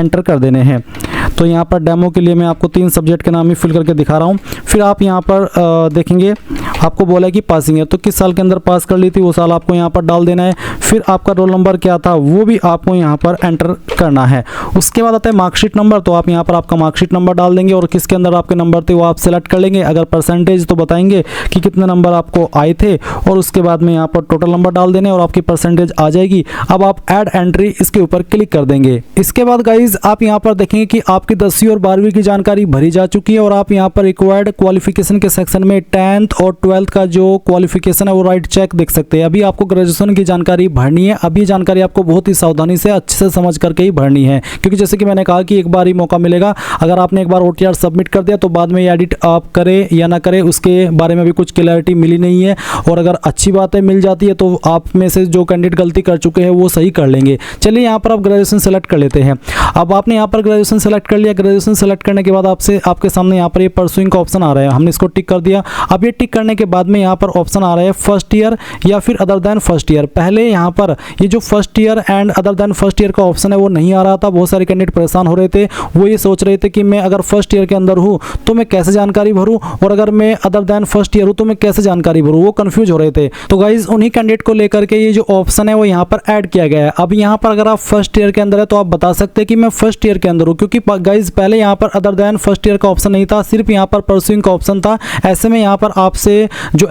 एंटर कर देने हैं। तो यहाँ पर डेमो के लिए मैं आपको 3 सब्जेक्ट के नाम ही फिल करके दिखा रहा हूँ। फिर आप यहाँ पर देखेंगे आपको बोला है कि पासिंग है, तो किस साल के अंदर पास कर ली थी वो साल आपको यहाँ पर डाल देना है। फिर आपका रोल नंबर क्या था वो भी आपको यहाँ पर एंटर करना है। उसके बाद आता है मार्कशीट नंबर, तो आप यहाँ पर आपका मार्कशीट नंबर डाल देंगे और किसके अंदर आपके नंबर थे वो आप सेलेक्ट कर लेंगे। अगर परसेंटेज तो बताएंगे कि कितने नंबर आपको आए थे, और उसके बाद में यहाँ पर टोटल नंबर डाल देने और आपकी परसेंटेज आ जाएगी। अब आप ऐड एंट्री इसके ऊपर क्लिक कर देंगे। इसके बाद गाइज आप यहाँ पर देखेंगे कि आपकी 10वीं और 12वीं की जानकारी भरी जा चुकी है और आप यहाँ पर रिक्वायर्ड क्वालिफिकेशन के सेक्शन में 10th और 12th का जो क्वालिफिकेशन है वो राइट चेक देख सकते हैं। अभी आपको ग्रेजुएशन की जानकारी भरनी है। अभी जानकारी आपको बहुत ही सावधानी से अच्छे से समझ करके ही भरनी है, क्योंकि जैसे कि मैंने कहा कि एक बार ही मौका मिलेगा। अगर आपने एक बार OTR सबमिट कर दिया तो बाद में एडिट आप करें या ना करें उसके बारे में भी कुछ क्लैरिटी मिली नहीं है। और अगर अच्छी बातें मिल जाती है तो आप में से जो कैंडिडेट गलती कर चुके हैं वो सही कर लेंगे। चलिए यहाँ पर आप ग्रेजुएशन सेलेक्ट कर लेते हैं। अब आपने यहाँ पर ग्रेजुएशन सेलेक्ट कर लिया। ग्रेजुएशन सेलेक्ट करने के बाद आपके सामने यहाँ पर ये परसुइंग का ऑप्शन आ रहा है, हमने इसको टिक कर दिया। अब ये टिक करने के बाद में यहाँ पर ऑप्शन आ रहा है फर्स्ट ईयर या फिर अदर देन फर्स्ट ईयर। पहले यहाँ पर ये जो first year and other than first year का ऑप्शन है वो नहीं आ रहा था। बहुत सारे कैंडिडेट परेशान हो रहे थे, वो ये सोच रहे थे कि मैं अगर फर्स्ट ईयर के अंदर हूँ तो मैं कैसे जानकारी भरूँ, और अगर मैं अदर देन फर्स्ट ईयर हूँ तो मैं कैसे जानकारी भरूँ, वो कंफ्यूज हो रहे थे। तो गाइज उन्हीं कैंडिडेट को लेकर के ये जो ऑप्शन है वो यहाँ पर ऐड किया गया है। अब यहाँ पर अगर आप फर्स्ट ईयर के अंदर है तो आप बता सकते हैं कि मैं फर्स्ट ईयर के अंदर हूँ, क्योंकि गाइज पहले यहाँ पर अदर देन फर्स्ट ईयर का ऑप्शन नहीं था, सिर्फ यहाँ पर परसुइंग का ऑप्शन था। ऐसे में यहाँ पर आपसे जो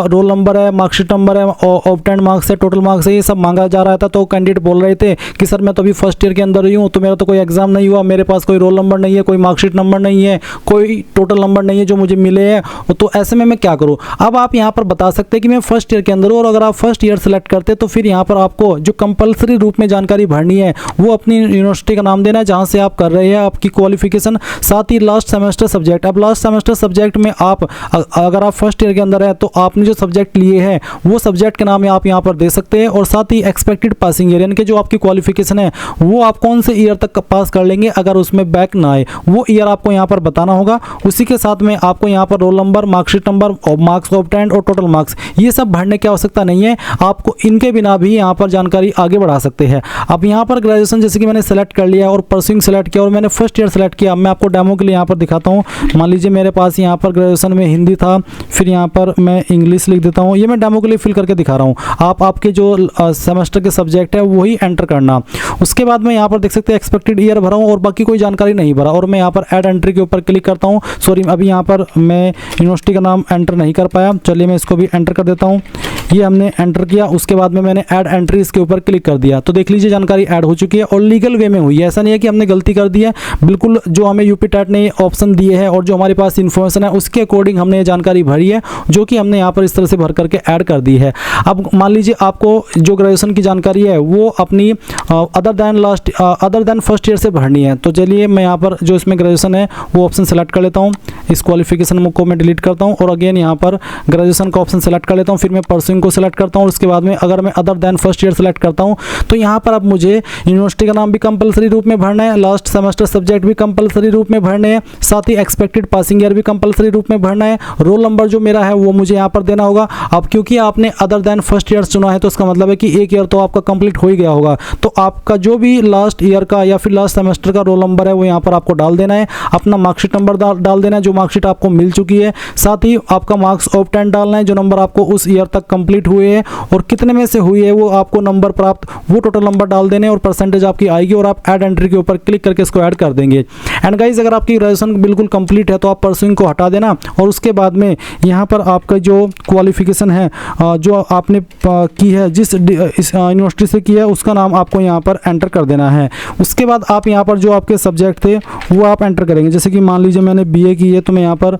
रोल नंबर है, मार्कशीट नंबर है, ऑब्टेन्ड मार्क्स है, टोटल मार्क्स है, ये सब मांगा जा रहा था। तो कैंडिडेट बोल रहे थे कि सर मैं तो अभी फर्स्ट ईयर के अंदर ही हूँ, तो मेरा तो कोई एग्जाम नहीं हुआ, मेरे पास कोई रोल नंबर नहीं है, कोई मार्कशीट नंबर नहीं है, कोई टोटल नंबर नहीं है जो मुझे मिले हैं, तो ऐसे में मैं क्या करूँ। अब आप यहाँ पर बता सकते हैं कि मैं फर्स्ट ईयर के अंदर हूँ, और अगर आप फर्स्ट ईयर सेलेक्ट करते तो फिर यहाँ पर आपको जो कंपलसरी रूप में जानकारी भरनी है वो अपनी यूनिवर्सिटी का नाम देना है जहाँ से आप कर रहे हैं आपकी क्वालिफिकेशन, साथ ही लास्ट सेमेस्टर सब्जेक्ट। अब लास्ट सेमेस्टर सब्जेक्ट में आप अगर आप फर्स्ट ईयर के अंदर है तो आपने जो सब्जेक्ट लिए हैं वो सब्जेक्ट के नाम आप यहाँ पर दे सकते हैं, और साथ ही एक्सपेक्टेड पासिंग ईयर यानी कि जो आपकी क्वालिफिकेशन है वो आप कौन से ईयर तक पास कर लेंगे अगर उसमें बैक ना आए, वो ईयर आपको यहाँ पर बताना होगा। उसी के साथ में आपको यहाँ पर roll number, marksheet number, marks obtained और टोटल मार्क्स ये सब भरने की आवश्यकता नहीं है, आपको इनके बिना भी यहाँ पर जानकारी आगे बढ़ा सकते हैं। अब यहाँ पर ग्रेजुएशन जैसे कि मैंने सेलेक्ट कर लिया और परसुइंग सेलेक्ट किया और मैंने फर्स्ट ईयर सेलेक्ट किया। मैं आपको डेमो के लिए यहाँ पर दिखाता हूँ। मान लीजिए मेरे पास यहाँ पर ग्रेजुएशन में हिंदी था, फिर यहाँ पर मैं इंग्लिश लिख देता हूँ। ये मैं डेमो के लिए फिल करके दिखा रहा हूँ। आप आपके जो सेमेस्टर के सब्जेक्ट है वही एंटर करना। उसके बाद मैं यहाँ पर देख सकते हैं एक्सपेक्टेड ईयर भरा हूँ और बाकी कोई जानकारी नहीं भरा, और मैं यहाँ पर ऐड एंट्री के ऊपर क्लिक करता हूँ। सॉरी, अभी यहाँ पर मैं यूनिवर्सिटी का नाम एंटर नहीं कर पाया। चलिए मैं इसको भी एंटर कर देता हूँ। ये हमने एंटर किया, उसके बाद में मैंने ऐड एंट्री इसके ऊपर क्लिक कर दिया। तो देख लीजिए जानकारी ऐड हो चुकी है और लीगल वे में हुई है। ऐसा नहीं है कि हमने गलती कर दी है, बिल्कुल जो हमें यूपी टेट ने ऑप्शन दिए हैं और जो हमारे पास इन्फॉर्मेशन है उसके अकॉर्डिंग हमने ये जानकारी भरी है, जो कि हमने यहाँ पर इस तरह से भर करके ऐड कर दी है। अब मान लीजिए आपको जो ग्रेजुएशन की जानकारी है वो अपनी अदर देन फर्स्ट ईयर से भरनी है। तो चलिए मैं यहाँ पर जो इसमें ग्रेजुएशन है वो ऑप्शन सेलेक्ट कर लेता हूँ। इस क्वालिफिकेशन को मैं डिलीट करता हूँ और अगेन यहाँ पर ग्रेजुएशन का ऑप्शन सेलेक्ट कर लेता हूँ। फिर मैं परसुइंग को सेलेक्ट करता हूँ। उसके बाद में अगर मैं other than first year select करता हूँ तो यहाँ पर अब मुझे यूनिवर्सिटी का नाम भी कंपलसरी रूप में भरना है, लास्ट सेमेस्टर सब्जेक्ट भी कंपलसरी रूप में भरने हैं, साथ ही एक्सपेक्टेड पासिंग ईयर भी कंपलसरी रूप में भरना है। रोल नंबर जो मेरा है वो मुझे यहाँ पर देना होगा। अब क्योंकि आपने अदर देन फर्स्ट ईयर चुना है तो इसका मतलब है कि एक ईयर तो आपका कंप्लीट हो ही गया होगा। तो आपका जो भी लास्ट ईयर का या फिर लास्ट सेमेस्टर का रोल नंबर है वो यहाँ पर आपको डाल देना है। अपना मार्कशीट नंबर डाल देना है जो मार्कशीट आपको मिल चुकी है। साथ ही आपका मार्क्स ऑब्टेन्ड डालना है जो नंबर आपको उस ईयर तक कंप्लीट हुए हैं और कितने में से हुई है वो आपको नंबर प्राप्त, वो टोटल नंबर डाल देने और परसेंटेज आपकी आएगी और आप ऐड एंट्री के ऊपर क्लिक करके इसको ऐड कर देंगे। एंड गाइज अगर आपकी ग्रेजुएशन बिल्कुल कंप्लीट है तो आप परसुइंग को हटा देना और उसके बाद में यहाँ पर आपका जो क्वालिफिकेशन है जो आपने की है जिस यूनिवर्सिटी से की है उसका नाम आपको यहाँ पर एंटर कर देना है। उसके बाद आप यहाँ पर जो आपके सब्जेक्ट थे वो आप एंटर करेंगे। जैसे कि मान लीजिए मैंने बीए की है तो मैं यहाँ पर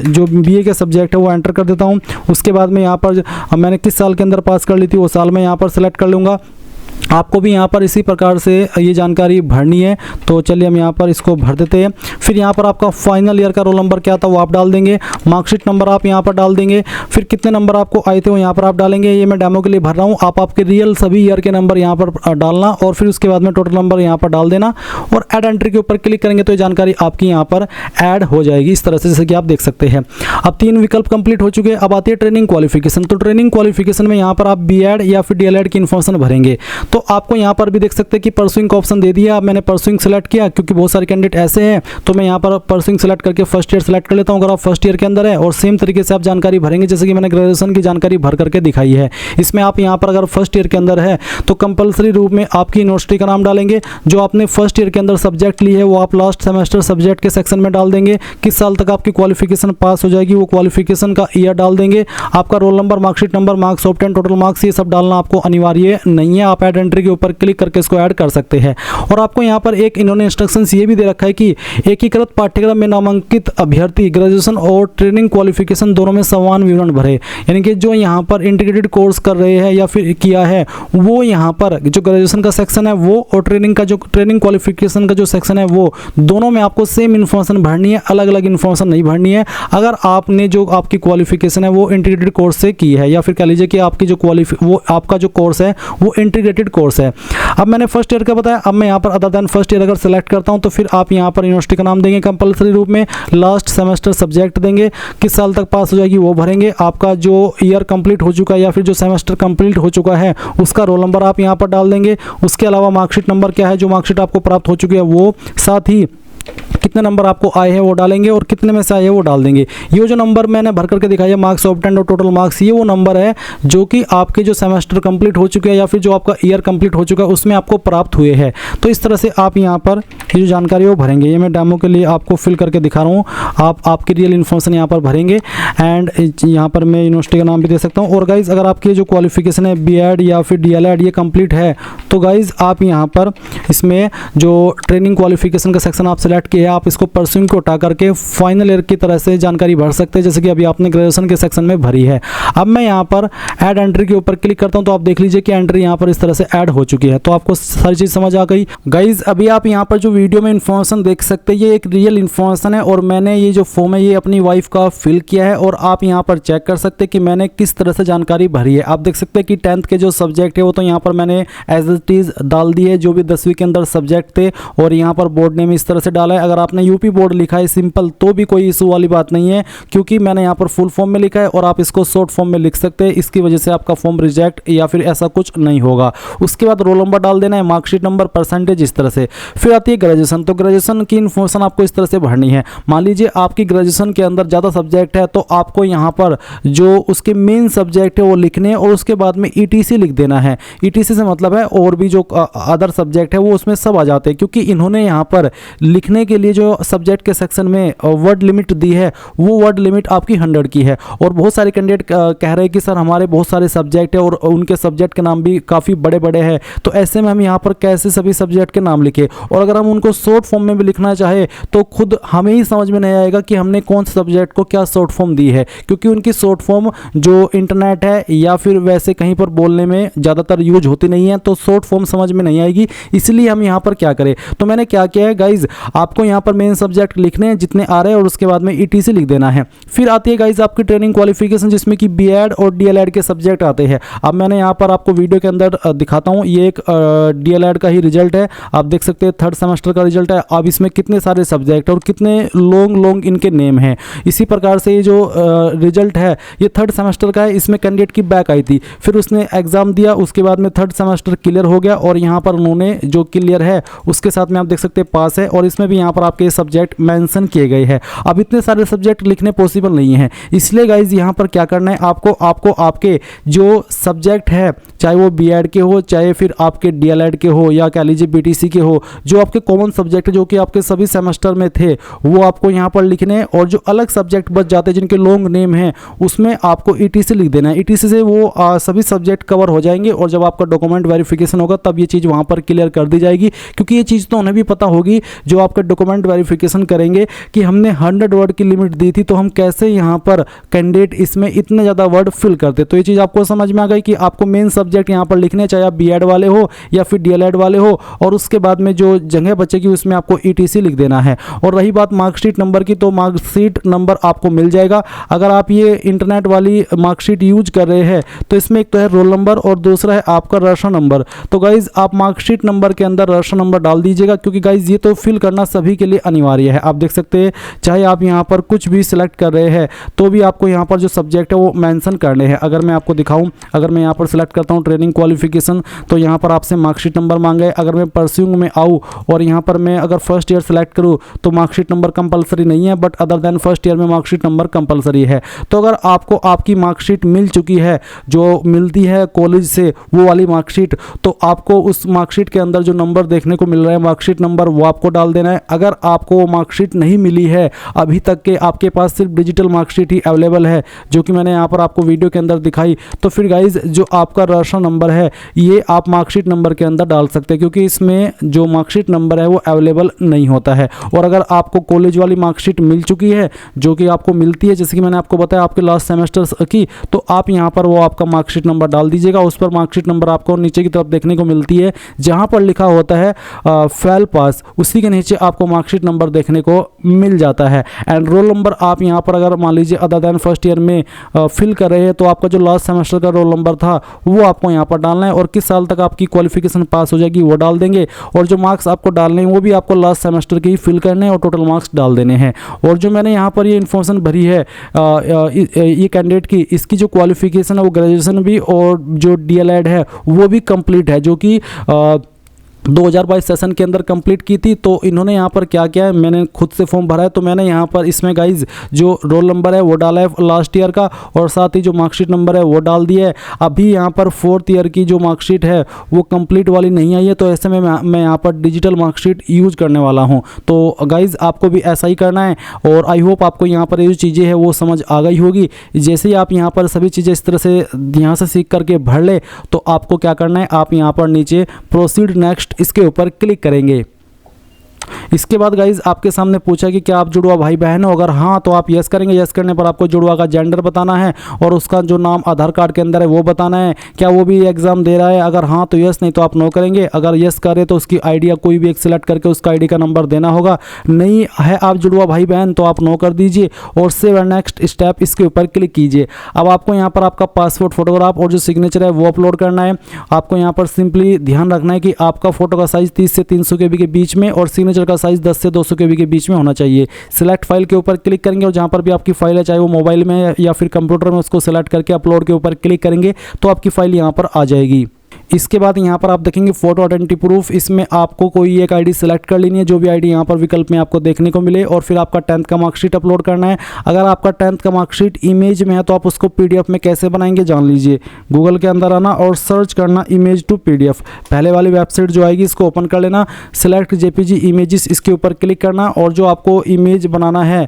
जो बीए के सब्जेक्ट है वो एंटर कर देता हूँ। उसके बाद में यहाँ पर मैंने किस साल के अंदर पास कर ली थी वो साल मैं यहाँ पर सेलेक्ट कर लूँगा। आपको भी यहाँ पर इसी प्रकार से ये जानकारी भरनी है। तो चलिए हम यहाँ पर इसको भर देते हैं। फिर यहाँ पर आपका फाइनल ईयर का रोल नंबर क्या था वो आप डाल देंगे, मार्कशीट नंबर आप यहाँ पर डाल देंगे, फिर कितने नंबर आपको आए थे वो यहाँ पर आप डालेंगे। ये मैं डेमो के लिए भर रहा हूँ, आप आपके रियल सभी ईयर के नंबर यहाँ पर डालना और फिर उसके बाद में टोटल नंबर यहाँ पर डाल देना और ऐड एंट्री के ऊपर क्लिक करेंगे तो ये जानकारी आपकी यहाँ पर ऐड हो जाएगी इस तरह से, जैसे कि आप देख सकते हैं। अब 3 विकल्प कंप्लीट हो चुके हैं। अब आती है ट्रेनिंग क्वालिफिकेशन। तो ट्रेनिंग क्वालिफिकेशन में यहाँ पर आप बीएड या फिर डीएलएड की इन्फॉर्मेशन भरेंगे। तो तो आपको यहाँ पर भी देख सकते हैं कि परसुइंग का ऑप्शन दे दिया। अब मैंने परसुइंग सेलेक्ट किया क्योंकि बहुत सारे कैंडिडेट ऐसे हैं, तो मैं यहाँ पर परसुइंग सेलेक्ट करके फर्स्ट ईयर सेलेक्ट कर लेता हूँ। अगर आप फर्स्ट ईयर के अंदर है और सेम तरीके से आप जानकारी भरेंगे जैसे कि मैंने ग्रेजुएशन की जानकारी भर करके दिखाई है। इसमें आप यहाँ पर अगर फर्स्ट ईयर के अंदर है तो कंपलसरी रूप में आपकी यूनिवर्सिटी का नाम डालेंगे, जो आपने फर्स्ट ईयर के अंदर सब्जेक्ट ली है वो आप लास्ट सेमेस्टर सब्जेक्ट के सेक्शन में डाल देंगे, किस साल तक आपकी क्वालिफिकेशन पास हो जाएगी वो क्वालिफिकेशन का ईयर डाल देंगे, आपका roll number, marksheet number, marks obtain, total marks, ये सब डालना आपको अनिवार्य नहीं है। आप ऐड एंट्री के ऊपर क्लिक करके इसको ऐड कर सकते हैं। और आपको यहाँ पर एक इन्होंने इंस्ट्रक्शंस ये भी दे रखा है कि एकीकृत पाठ्यक्रम में नामांकित अभ्यर्थी ग्रेजुएशन और ट्रेनिंग क्वालिफिकेशन दोनों में समान विवरण भरे। यानी कि जो यहाँ पर इंटीग्रेटेड कोर्स कर रहे हैं या फिर किया है वो यहाँ पर जो ग्रेजुएशन का सेक्शन है वो और ट्रेनिंग क्वालिफिकेशन का जो सेक्शन है वो दोनों में आपको सेम इन्फॉर्मेशन भरनी है, अलग अलग इन्फॉर्मेशन नहीं भरनी है। अगर आपने जो आपकी क्वालिफिकेशन है वो इंटीग्रेटेड कोर्स से की है या फिर कह लीजिए कि आपकी जो वो आपका जो कोर्स है वो इंटीग्रेटेड कोर्स है। अब मैंने फर्स्ट ईयर का बताया, अब मैं यहाँ पर अदर देन फर्स्ट ईयर अगर सेलेक्ट करता हूँ तो फिर आप यहाँ पर यूनिवर्सिटी का नाम देंगे कंपलसरी रूप में, लास्ट सेमेस्टर सब्जेक्ट देंगे, किस साल तक पास हो जाएगी वो भरेंगे, आपका जो ईयर कंप्लीट हो चुका है या फिर जो सेमेस्टर कंप्लीट हो चुका है उसका रोल नंबर आप यहाँ पर डाल देंगे। उसके अलावा मार्कशीट नंबर क्या है, जो मार्कशीट आपको प्राप्त हो चुकी है वो, साथ ही कितने नंबर आपको आए हैं वो डालेंगे और कितने में से आए हैं वो डाल देंगे। ये जो नंबर मैंने भर करके दिखाया है मार्क्स ऑब्टेन्ड और टोटल मार्क्स, ये वो नंबर है जो कि आपके जो सेमेस्टर कंप्लीट हो चुके हैं या फिर जो आपका ईयर कंप्लीट हो चुका है उसमें आपको प्राप्त हुए हैं। तो इस तरह से आप यहाँ पर ये जो जानकारी है वो भरेंगे। ये मैं डेमो के लिए आपको फिल करके दिखा रहा हूँ, आप आपकी रियल इन्फॉर्मेशन यहाँ पर भरेंगे। एंड यहाँ पर मैं यूनिवर्सिटी का नाम भी दे सकता हूँ। और गाइज़ अगर आपकी जो क्वालिफिकेशन है BEd या फिर DLEd ये कंप्लीट है तो गाइज़ आप यहाँ पर इसमें जो ट्रेनिंग क्वालिफिकेशन का सेक्शन आप सेलेक्ट किया है आप इसको परस्यूइंग को उठा करके फाइनल ईयर की तरह से जानकारी भर सकते हैं जैसे कि अभी आपने ग्रेजुएशन के सेक्शन में भरी है। अब मैं यहाँ पर ऐड एंट्री के ऊपर क्लिक करता हूँ तो आप देख लीजिए कि एंट्री यहाँ पर इस तरह से ऐड हो चुकी है। तो आपको सारी चीज़ समझ आ गई। गाइज अभी आप यहाँ पर जो वीडियो में इन्फॉर्मेशन देख सकते हैं ये एक रियल इन्फॉर्मेशन है और मैंने ये जो फॉर्म है ये अपनी वाइफ का फिल किया है और आप यहाँ पर चेक कर सकते हैं कि मैंने किस तरह से जानकारी भरी है। आप देख सकते हैं कि 10th के जो सब्जेक्ट है वो तो यहाँ पर मैंने एज इट इज डाल दी है जो भी 10वीं के अंदर सब्जेक्ट थे और यहाँ पर बोर्ड नेम इस तरह से डाला है। अगर आपने यूपी बोर्ड लिखा है सिंपल तो भी कोई इशू वाली बात नहीं है क्योंकि मैंने यहाँ पर फुल फॉर्म में लिखा है और आप इसको शॉर्ट फॉर्म में लिख सकते हैं। इसकी वजह से आपका फॉर्म रिजेक्ट या फिर ऐसा कुछ नहीं होगा। उसके बाद रोल नंबर डाल देना है, मार्कशीट नंबर, परसेंटेज, इस तरह से। फिर आती है ग्रेजुएशन। तो ग्रेजुएशन की इन्फॉर्मेशन आपको इस तरह से भरनी है। मान लीजिए आपकी ग्रेजुएशन के अंदर ज़्यादा सब्जेक्ट है तो आपको यहाँ पर जो उसके मेन सब्जेक्ट है वो लिखने और उसके बाद में ETC लिख देना है। ETC से मतलब है और भी जो अदर सब्जेक्ट है वो उसमें सब आ जाते हैं क्योंकि इन्होंने यहाँ पर लिखने के लिए जो सब्जेक्ट के सेक्शन में वर्ड लिमिट दी है वो वर्ड लिमिट आपकी 100 की है। और बहुत सारे कैंडिडेट कह रहे हैं कि सर हमारे बहुत सारे सब्जेक्ट है और उनके सब्जेक्ट के नाम भी काफ़ी बड़े बड़े हैं तो ऐसे में हम यहाँ पर कैसे सभी सब्जेक्ट के नाम लिखे। और अगर हम उनको शॉर्ट फॉर्म में भी लिखना चाहे तो खुद हमें ही समझ में नहीं आएगा कि हमने कौन से सब्जेक्ट को क्या शॉर्ट फॉर्म दी है क्योंकि उनकी शॉर्ट फॉर्म जो इंटरनेट है या फिर वैसे कहीं पर बोलने में ज़्यादातर यूज होती नहीं है तो शॉर्ट फॉर्म समझ में नहीं आएगी। इसलिए हम यहाँ पर क्या करें, तो मैंने क्या किया है गाइज, आपको यहाँ पर मेन सब्जेक्ट लिखने हैं जितने आ रहे हैं और उसके बाद में ETC लिख देना है। फिर आती है गाइज आपकी ट्रेनिंग क्वालिफिकेशन जिसमें कि BEd और DLEd के सब्जेक्ट आते हैं। अब मैंने यहाँ पर आपको वीडियो के अंदर दिखाता हूँ, ये एक DLEd का ही रिजल्ट है। आप देख सकते हैं 3rd सेमेस्टर का रिजल्ट है। अब इसमें कितने सारे सब्जेक्ट और कितने लॉन्ग इनके नेम हैं। इसी प्रकार से ये जो रिजल्ट है ये 3rd सेमेस्टर का है। इसमें कैंडिडेट की बैक आई थी, फिर उसने एग्जाम दिया, उसके बाद में 3rd सेमेस्टर क्लियर हो गया और यहाँ पर उन्होंने जो क्लियर है उसके साथ में आप देख सकते हैं पास है और इसमें भी यहाँ पर आपके सब्जेक्ट मेंशन किए गए हैं। अब इतने सारे सब्जेक्ट लिखने पॉसिबल नहीं है, इसलिए गाइज यहाँ पर क्या करना है, आपको आपके जो सब्जेक्ट है चाहे वो BEd के हो चाहे फिर आपके DLEd के हो या कह लीजिए BTC के हो, जो आपके कॉमन सब्जेक्ट जो कि आपके सभी सेमेस्टर में थे वो आपको यहाँ पर लिखने और जो अलग सब्जेक्ट बच जाते हैं जिनके लॉन्ग नेम हैं उसमें आपको ETC लिख देना है। ETC से वो सभी सब्जेक्ट कवर हो जाएंगे और जब आपका डॉक्यूमेंट वेरिफिकेशन होगा तब ये चीज़ वहाँ पर क्लियर कर दी जाएगी क्योंकि ये चीज़ तो उन्हें भी पता होगी जो आपका डॉक्यूमेंट वेरिफिकेशन करेंगे कि हमने 100 वर्ड की लिमिट दी थी तो हम कैसे यहाँ पर कैंडिडेट इसमें इतने ज़्यादा वर्ड फिल करते। तो ये चीज़ आपको समझ में आ गई कि आपको मेन सब्जेक्ट यहाँ पर लिखने चाहे आप BEd वाले हो या फिर DLEd वाले हो और उसके बाद में जो जगह बचेगी उसमें आपको ETC लिख देना है। और रही बात मार्कशीट नंबर की, तो मार्कशीट नंबर आपको मिल जाएगा। अगर आप ये इंटरनेट वाली मार्कशीट यूज कर रहे हैं तो इसमें एक तो है रोल नंबर और दूसरा है आपका रजिस्टर नंबर। तो गाइज आप मार्कशीट नंबर के अंदर रजिस्टर नंबर डाल दीजिएगा क्योंकि गाइज ये तो फिल करना सभी के लिए लिए अनिवार्य है। आप देख सकते हैं चाहे आप यहाँ पर कुछ भी सिलेक्ट कर रहे हैं तो भी आपको यहाँ पर जो सब्जेक्ट है वो मेंशन करने हैं। अगर मैं आपको दिखाऊं, अगर मैं यहाँ पर सिलेक्ट करता हूँ ट्रेनिंग क्वालिफिकेशन तो यहाँ पर आपसे मार्कशीट नंबर मांगे। अगर मैं परस्यूइंग में आऊँ और यहाँ पर मैं अगर फर्स्ट ईयर सेलेक्ट करूँ तो मार्कशीट नंबर कंपलसरी नहीं है, but other than first year में मार्कशीट नंबर कंपलसरी है। तो अगर आपको आपकी मार्कशीट मिल चुकी है जो मिलती है कॉलेज से वो वाली मार्कशीट, तो आपको उस मार्कशीट के अंदर जो नंबर देखने को मिल रहा है मार्कशीट नंबर वो आपको डाल देना है। अगर आपको वो मार्कशीट नहीं मिली है अभी तक के, आपके पास सिर्फ डिजिटल मार्कशीट ही अवेलेबल है जो कि मैंने यहाँ पर आपको वीडियो के अंदर दिखाई, तो फिर गाइज जो आपका रजिस्ट्रेशन नंबर है ये आप मार्कशीट नंबर के अंदर डाल सकते हैं, क्योंकि इसमें जो मार्कशीट नंबर है वो अवेलेबल नहीं होता है। और अगर आपको कॉलेज वाली मार्कशीट मिल चुकी है जो कि आपको मिलती है, जैसे कि मैंने आपको बताया आपके लास्ट सेमेस्टर की, तो आप यहाँ पर वो आपका मार्कशीट नंबर डाल दीजिएगा। उस पर मार्कशीट नंबर आपको नीचे की तरफ देखने को मिलती है जहाँ पर लिखा होता है फेल पास, उसी के नीचे आपको मार्कशीट नंबर देखने को मिल जाता है। एंड रोल नंबर आप यहाँ पर अगर मान लीजिए अदर देन फर्स्ट ईयर में फिल कर रहे हैं तो आपका जो लास्ट सेमेस्टर का रोल नंबर था वो आपको यहाँ पर डालना है, और किस साल तक आपकी क्वालिफिकेशन पास हो जाएगी वो डाल देंगे, और जो मार्क्स आपको डालने हैं वो भी आपको लास्ट सेमेस्टर के ही फिल करने हैं और टोटल मार्क्स डाल देने हैं। और जो मैंने यहाँ पर ये इन्फॉर्मेशन भरी है ये कैंडिडेट की, इसकी जो क्वालिफिकेशन है वो ग्रेजुएशन भी और जो डीएलएड है वो भी कंप्लीट है, जो कि 2022 सेशन के अंदर कंप्लीट की थी। तो इन्होंने यहाँ पर क्या किया है, मैंने खुद से फॉर्म भरा है तो मैंने यहाँ पर इसमें गाइज जो रोल नंबर है वो डाला है लास्ट ईयर का, और साथ ही जो मार्कशीट नंबर है वो डाल दिया है। अभी यहाँ पर फोर्थ ईयर की जो मार्कशीट है वो कंप्लीट वाली नहीं आई है, तो ऐसे में मैं यहाँ पर डिजिटल मार्कशीट यूज करने वाला हूँ। तो गाइज आपको भी ऐसा ही करना है, और आई होप आपको यहाँ पर ये जो चीज़ें हैं वो समझ आ गई होगी। जैसे ही आप यहाँ पर सभी चीज़ें इस तरह से यहाँ से सीख करके भर ले तो आपको क्या करना है, आप यहाँ पर नीचे प्रोसीड नेक्स्ट इसके ऊपर क्लिक करेंगे। इसके बाद गाइज आपके सामने पूछा कि क्या आप जुड़वा भाई बहन हो, अगर हाँ तो आप यस करेंगे। यस करने पर आपको जुड़वा का जेंडर बताना है और उसका जो नाम आधार कार्ड के अंदर है वो बताना है, क्या वो भी एग्जाम दे रहा है, अगर हाँ तो यस, नहीं तो आप नो करेंगे। अगर यस करे तो उसकी आईडी या कोई भी एक सिलेक्ट करके उसका आईडी का नंबर देना होगा, नहीं है आप जुड़वा भाई बहन तो आप नो कर दीजिए और सेव एंड नेक्स्ट स्टेप इसके ऊपर क्लिक कीजिए। अब आपको यहाँ पर आपका पासपोर्ट फोटोग्राफ और जो सिग्नेचर है वो अपलोड करना है। आपको यहाँ पर सिंपली ध्यान रखना है कि आपका फोटो का साइज 30 से 300 KB के बीच में और सिग्नेचर का साइज 10 से 200 KB के बीच में होना चाहिए। सिलेक्ट फाइल के ऊपर क्लिक करेंगे और जहां पर भी आपकी फाइल है, चाहे वो मोबाइल में या फिर कंप्यूटर में, उसको सिलेक्ट करके अपलोड के ऊपर क्लिक करेंगे तो आपकी फाइल यहां पर आ जाएगी। इसके बाद यहाँ पर आप देखेंगे फोटो आइडेंटिटी प्रूफ, इसमें आपको कोई एक आईडी सेलेक्ट कर लेनी है, जो भी आईडी यहाँ पर विकल्प में आपको देखने को मिले, और फिर आपका 10th का मार्कशीट अपलोड करना है। अगर आपका 10th का मार्कशीट इमेज में है तो आप उसको पीडीएफ में कैसे बनाएंगे जान लीजिए। गूगल के अंदर आना और सर्च करना इमेज टू पीडीएफ, पहले वाली वेबसाइट जो आएगी इसको ओपन कर लेना, सिलेक्ट जेपीजी इमेजेस इसके ऊपर क्लिक करना, और जो आपको इमेज बनाना है,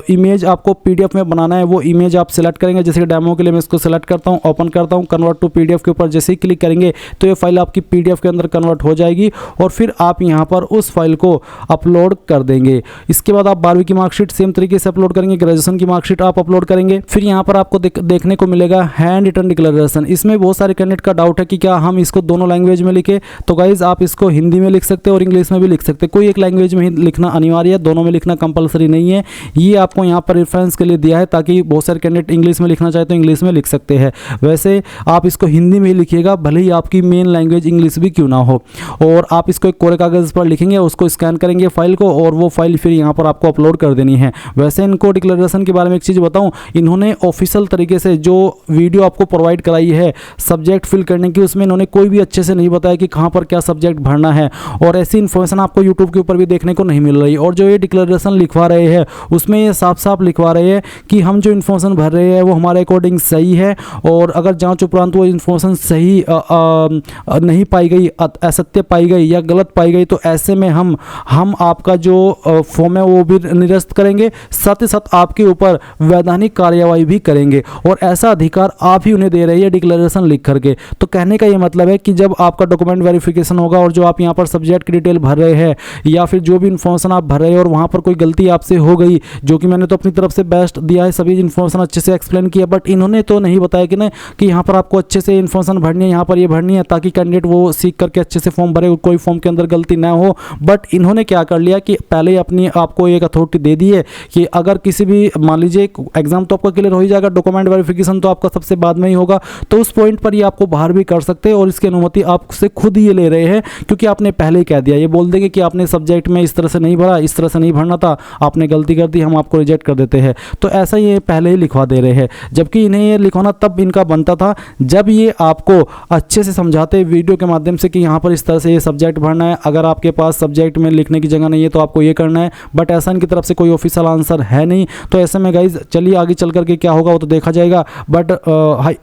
इमेज आपको पीडीएफ में बनाना है वो इमेज आप सिलेक्ट करेंगे। जैसे डेमो के लिए मैं इसको सिलेक्ट करता हूँ, ओपन करता हूँ, कन्वर्ट टू पीडीएफ के ऊपर जैसे ही क्लिक करेंगे तो ये फाइल आपकी पीडीएफ के अंदर कन्वर्ट हो जाएगी, और फिर आप यहाँ पर उस फाइल को अपलोड कर देंगे। इसके बाद आप 12वीं की मार्कशीट सेम तरीके से अपलोड करेंगे, ग्रेजुएशन की मार्कशीट आप अपलोड करेंगे। फिर यहाँ पर आपको देखने को मिलेगा हैंड रिटन डिक्लेरेशन। इसमें बहुत सारे कैंडिडेट का डाउट है कि क्या हम इसको दोनों लैंग्वेज में लिखे, तो गाइज आप इसको हिंदी में लिख सकते हैं और इंग्लिश में भी लिख सकते हैं, कोई एक लैंग्वेज में ही लिखना अनिवार्य है, दोनों में लिखना कंपलसरी नहीं है। ये आपको यहाँ पर रेफरेंस के लिए दिया है ताकि बहुत सारे कैंडिडेट इंग्लिश में लिखना चाहे तो इंग्लिश में लिख सकते हैं। वैसे आप इसको हिंदी में ही लिखिएगा, भले ही आपकी मेन लैंग्वेज इंग्लिश भी क्यों ना हो। और आप इसको एक कोरे कागज पर लिखेंगे, उसको स्कैन करेंगे फाइल को, और वो फाइल फिर यहाँ पर आपको अपलोड कर देनी है। वैसे इनको डिक्लेरेशन के बारे में एक चीज़ बताऊँ, इन्होंने ऑफिशियल तरीके से जो वीडियो आपको प्रोवाइड कराई है सब्जेक्ट फिल करने की, उसमें इन्होंने कोई भी अच्छे से नहीं बताया कि कहाँ पर क्या सब्जेक्ट भरना है, और ऐसी इन्फॉर्मेशन आपको यूट्यूब के ऊपर भी देखने को नहीं मिल रही। और जो ये डिक्लेरेशन लिखवा रहे हैं उसमें ये साफ साफ लिखवा रहे हैं कि हम जो इन्फॉर्मेशन भर रहे हैं वो हमारे अकॉर्डिंग सही है, और अगर जांच उपरांत वो इन्फॉर्मेशन सही नहीं पाई गई, असत्य पाई गई या गलत पाई गई, तो ऐसे में हम आपका जो फॉर्म है वो भी निरस्त करेंगे, साथ ही साथ आपके ऊपर वैधानिक कार्यवाही भी करेंगे, और ऐसा अधिकार आप ही उन्हें दे रही है डिक्लेरेशन लिख करके। तो कहने का ये मतलब है कि जब आपका डॉक्यूमेंट वेरिफिकेशन होगा और जो आप यहाँ पर सब्जेक्ट की डिटेल भर रहे हैं या फिर जो भी इन्फॉर्मेशन आप भर रहे हैं और वहाँ पर कोई गलती आपसे हो गई, जो कि मैंने तो अपनी तरफ से बेस्ट दिया है, सभी इन्फॉर्मेशन अच्छे से एक्सप्लेन किया, बट इन्होंने तो नहीं बताया कि ना कि यहाँ पर आपको अच्छे से इन्फॉर्मेशन भरनी भरनी है यहाँ पर ये भरनी है, ताकि कैंडिडेट वो सीख करके अच्छे से फॉर्म भरे, कोई फॉर्म के अंदर गलती ना हो। बट इन्होंने क्या कर लिया कि पहले अपनी आपको एक अथॉरिटी दे दी है कि अगर किसी भी, मान लीजिए एग्जाम तो आपका क्लियर हो ही जाएगा, डॉक्यूमेंट वेरिफिकेशन तो आपका सबसे बाद में ही होगा, तो उस पॉइंट पर ये आपको बाहर भी कर सकते हैं और इसकी अनुमति आपसे खुद ही ये ले रहे हैं, क्योंकि आपने पहले ही कह दिया। ये बोल देंगे कि आपने सब्जेक्ट में इस तरह से नहीं भरा, इस तरह से नहीं भरना था, आपने गलती कर दी, हम आपको रिजेक्ट कर देते हैं। तो ऐसा ये पहले ही लिखवा दे रहे हैं, जबकि इन्हें ये लिखवाना तब इनका बनता था जब ये आपको अच्छे से समझाते वीडियो के माध्यम से कि यहाँ पर इस तरह से ये सब्जेक्ट भरना है, अगर आपके पास सब्जेक्ट में लिखने की जगह नहीं है तो आपको ये करना है। बट ऐसा इनकी तरफ से कोई ऑफिशियल आंसर है नहीं, तो ऐसे में गाइज चलिए आगे चल करके क्या होगा वो तो देखा जाएगा। बट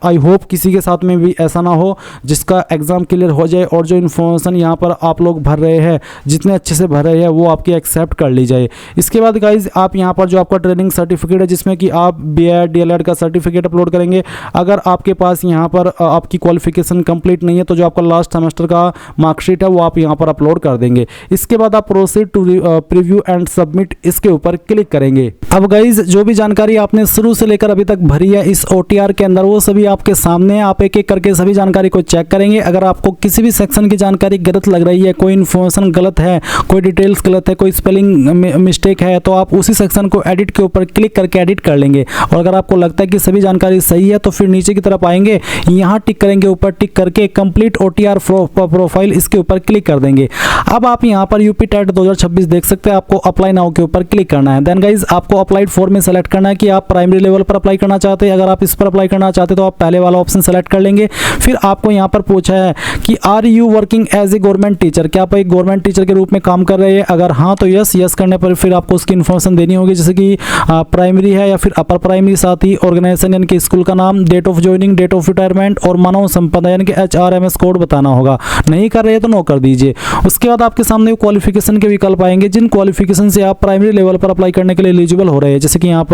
आई होप किसी के साथ में भी ऐसा ना हो जिसका एग्जाम क्लियर हो जाए और जो इन्फॉर्मेशन यहाँ पर आप लोग भर रहे हैं, जितने अच्छे से भर रहे हैं, वो आपकी एक्सेप्ट कर ली जाए। इसके बाद गाइज आप यहाँ पर जो आपका ट्रेनिंग सर्टिफिकेट है, जिसमें कि आप BEd DLEd का सर्टिफिकेट अपलोड करेंगे। अगर आपके पास यहाँ पर आपकी क्वालिफिकेशन कंप्लीट नहीं है तो जो आपका लास्ट सेमेस्टर का मार्कशीट है वो आप यहाँ पर अपलोड कर देंगे। इसके बाद आप proceed to preview and submit, इसके ऊपर क्लिक करेंगे। अब गाइज जो भी जानकारी आपने शुरू से लेकर अभी तक भरी है इस OTR के अंदर, वो सभी आपके सामने, आप एक एक करके सभी जानकारी को चेक करेंगे। अगर आपको किसी भी सेक्शन की जानकारी गलत लग रही है, कोई इन्फॉर्मेशन गलत है, कोई डिटेल्स गलत है, कोई स्पेलिंग मिस्टेक है, तो आप उसी सेक्शन को एडिट के ऊपर क्लिक करके एडिट कर लेंगे। और अगर आपको लगता है कि सभी जानकारी सही है तो फिर नीचे की तरफ आएंगे, यहाँ टिक करेंगे, ऊपर टिक करके कंप्लीट OTR प्रोफाइल, इसके ऊपर क्लिक कर देंगे। अब आप यहाँ पर यूपी टेट 2026 देख सकते हैं, आपको अप्लाई नाउ के ऊपर क्लिक करना है। देन गाइज आपको अप्लाइड फॉर में सेलेक्ट करना है कि आप प्राइमरी लेवल पर अप्लाई करना चाहते हैं। अगर आप इस पर अप्लाई करना चाहते हैं तो आप पहले वाला ऑप्शन सेलेक्ट कर लेंगे। फिर आपको यहाँ पर पूछा है कि are you working as a government teacher, क्या आप एक गवर्नमेंट टीचर के रूप में काम कर रहे हैं? अगर हाँ तो यस करने पर फिर आपको उसकी इन्फॉर्मेशन देनी होगी, जैसे कि प्राइमरी है या फिर अपर प्राइमरी, साथ ही ऑर्गेनाइजेशन यानी कि स्कूल का नाम, date of joining, date of retirement और मानव संपदा यानी कि HRMS कोड बताना होगा। नहीं कर रहे हैं तो नो कर दीजिए। उसके बाद आपके सामने क्वालिफिकेशन के विकल्प आएंगे, जिन क्वालिफिकेशन से आप प्राइमरी लेवल पर अप्लाई करने के लिए एलिजिबल हो रहे हैं। जैसे कि यहाँ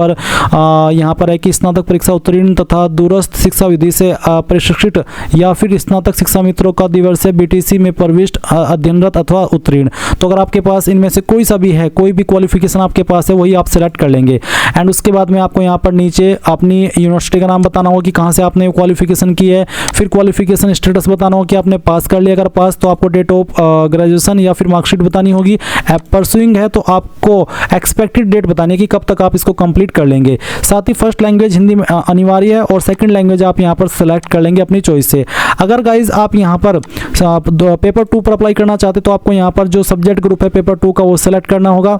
पर है कि स्नातक परीक्षा उत्तीर्ण तथा दूरस्थ शिक्षा विधि से प्रशिक्षित या फिर स्नातक शिक्षा मित्रों का दिवसीय BTC में प्रविष्ट, अध्ययनरत अथवा उत्तीर्ण। तो अगर आपके पास इनमें से कोई सा भी है, कोई भी क्वालिफिकेशन आपके पास है, वही आप सेलेक्ट कर लेंगे। एंड उसके बाद में आपको यहाँ पर नीचे अपनी यूनिवर्सिटी का नाम बताना होगा कि कहाँ से आपने क्वालिफिकेशन की है। फिर क्वालिफिकेशन स्टेटस बताना होगा कि आपने पास कर लिया, अगर पास तो आपको डेट ऑफ ग्रेजुएशन या फिर मार्कशीट बतानी होगी। परसुइंग है तो आपको एक्सपेक्टेड डेट बतानी है कि कब तक आप इसको कंप्लीट कर लेंगे। साथ ही फर्स्ट लैंग्वेज हिंदी में अनिवार्य है और सेकंड लैंग्वेज आप यहाँ पर सेलेक्ट कर लेंगे अपनी चॉइस से। अगर गाइज आप यहाँ पर पेपर 2 पर अप्लाई करना चाहते तो आपको यहाँ पर जो सब्जेक्ट ग्रुप है पेपर 2 का वो सेलेक्ट करना होगा।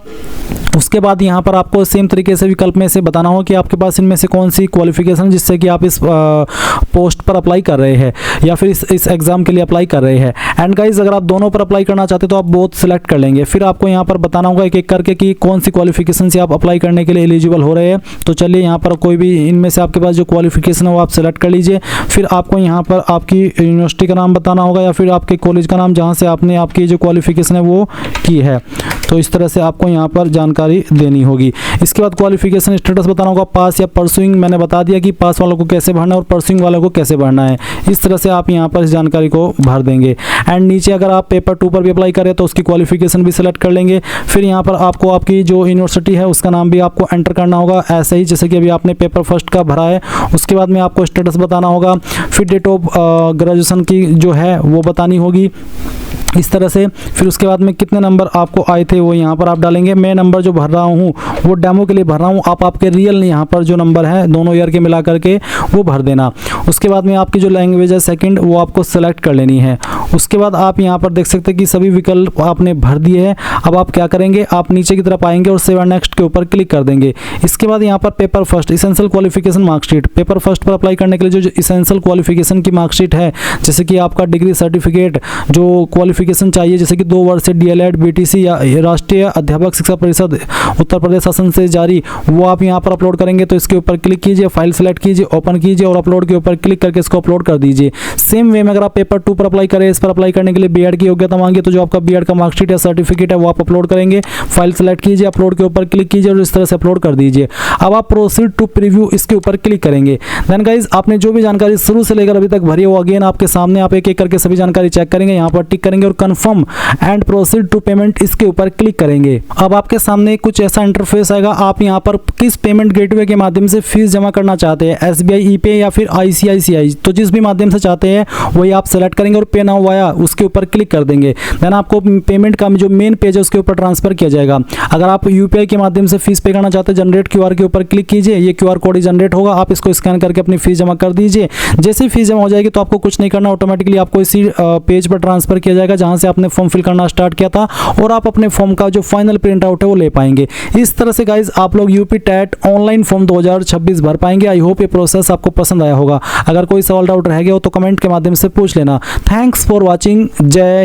उसके बाद यहाँ पर आपको सेम तरीके से विकल्प में से बताना होगा कि आपके पास इनमें से कौन सी क्वालिफिकेशन जिससे कि आप इस पोस्ट पर अप्लाई कर रहे हैं या फिर इस एग्जाम के लिए अप्लाई कर रहे हैं। एंड गाइज अगर आप दोनों पर अप्लाई करना चाहते तो आप बोथ सेलेक्ट कर लेंगे। फिर आपको यहाँ पर बताना होगा एक एक करके कि कौन सी क्वालिफिकेशन से आप अप्लाई करने के लिए एलिजिबल हो रहे हैं। तो चलिए यहाँ पर कोई भी इनमें से आपके पास जो क्वालिफिकेशन है वो आप सेलेक्ट कर लीजिए। फिर आपको यहाँ पर आपकी यूनिवर्सिटी का नाम बताना होगा या फिर आपके कॉलेज का नाम जहाँ से आपने आपकी जो क्वालिफिकेशन है वो की है। तो इस तरह से आपको यहाँ पर जानकारी देनी होगी। इसके बाद क्वालिफिकेशन स्टेटस बताना होगा, पास या परसुइंग। मैंने बता दिया कि पास वालों को कैसे भरना है और परसुइंग वालों को कैसे भरना है। इस तरह से आप यहाँ पर इस जानकारी को भर देंगे। एंड नीचे अगर आप पेपर 2 पर भी अप्लाई करें तो उसकी क्वालिफिकेशन भी सिलेक्ट कर लेंगे। फिर यहाँ पर आपको आपकी जो यूनिवर्सिटी है उसका नाम भी आपको एंटर करना होगा, ऐसे ही जैसे कि अभी आपने पेपर फर्स्ट का भरा है। उसके बाद में आपको स्टेटस बताना होगा। फिर डेट ऑफ ग्रेजुएशन की जो है वो बतानी होगी इस तरह से। फिर उसके बाद में कितने नंबर आपको आए थे वो यहाँ पर आप डालेंगे। मैं नंबर जो भर रहा हूँ वो डेमो के लिए भर रहा हूँ, आप आपके रियल यहाँ पर जो नंबर है दोनों ईयर के मिला करके वो भर देना। उसके बाद में आपकी जो लैंग्वेज है सेकंड वो आपको सेलेक्ट कर लेनी है। उसके बाद आप यहाँ पर देख सकते हैं कि सभी विकल्प आपने भर दिए हैं। अब आप क्या करेंगे, आप नीचे की तरफ आएंगे और सेव नेक्स्ट के ऊपर क्लिक कर देंगे। इसके बाद यहाँ पर paper first essential qualification marksheet, paper first पर अप्लाई करने के लिए जो इसेंशियल क्वालिफिकेशन की मार्कशीट है, जैसे कि आपका डिग्री सर्टिफिकेट जो क्वालिफिकेशन चाहिए, जैसे कि 2 वर्ष से DLEd BTC या राष्ट्रीय अध्यापक शिक्षा परिषद उत्तर प्रदेश शासन से जारी, वो आप यहाँ पर अपलोड करेंगे। तो इसके ऊपर क्लिक कीजिए, फाइल सेलेक्ट कीजिए, ओपन कीजिए और अपलोड के ऊपर क्लिक करके इसको अपलोड कर दीजिए। सेम वे में अगर आप पेपर 2 पर अप्लाई करें, पर अप्लाई करने के लिए बीएड की योग्यता मांगी, तो जो आपका बीएड का मार्कशीट या सर्टिफिकेट है वो आप अपलोड करेंगे। फाइल सेलेक्ट कीजिए, अपलोड के ऊपर क्लिक कीजिए और इस तरह से अपलोड कर दीजिए। अब आप प्रोसीड टू प्रीव्यू इसके ऊपर क्लिक करेंगे। देन गाइज आपने जो भी जानकारी शुरू से लेकर अभी तक भरी हो अगेन आपके सामने आप एक एक करके सभी जानकारी चेक करेंगे, यहाँ पर टिक करेंगे और confirm and proceed to payment इसके ऊपर क्लिक करेंगे। अब आपके सामने कुछ ऐसा इंटरफेस आएगा, आप यहाँ पर किस पेमेंट गेटवे के माध्यम से फीस जमा करना चाहते हैं, एसबीआई, ईपे या फिर आईसीआईसीआई, तो जिस भी माध्यम से चाहते हैं वही आप सेलेक्ट करेंगे और पे नाउ वाया उसके ऊपर क्लिक कर देंगे। देन आपको पेमेंट का जो मेन पेज है उसके ऊपर ट्रांसफर किया जाएगा। अगर आप यूपीआई के माध्यम से फीस पे करना चाहते हैं, जनरेट क्यूआर के ऊपर क्लिक कीजिए, ये क्यूआर कोड ही जनरेट होगा, आप इसको स्कैन करके अपनी फीस जमा कर दीजिए। जैसे फीस जमा हो जाएगी तो आपको कुछ नहीं करना, ऑटोमेटिकली आपको इसी पेज पर ट्रांसफर किया जाएगा जहां से आपने फॉर्म फिल करना स्टार्ट किया था और आप अपने फॉर्म का जो फाइनल प्रिंट आउट है वो ले पाएंगे। इस तरह से गाइज आप लोग यूपी टेट ऑनलाइन फॉर्म 2026 भर पाएंगे। आई होप ये प्रोसेस आपको पसंद आया होगा। अगर कोई सवाल डाउट रह गया हो तो कमेंट के माध्यम से पूछ लेना। Thanks for watching. जय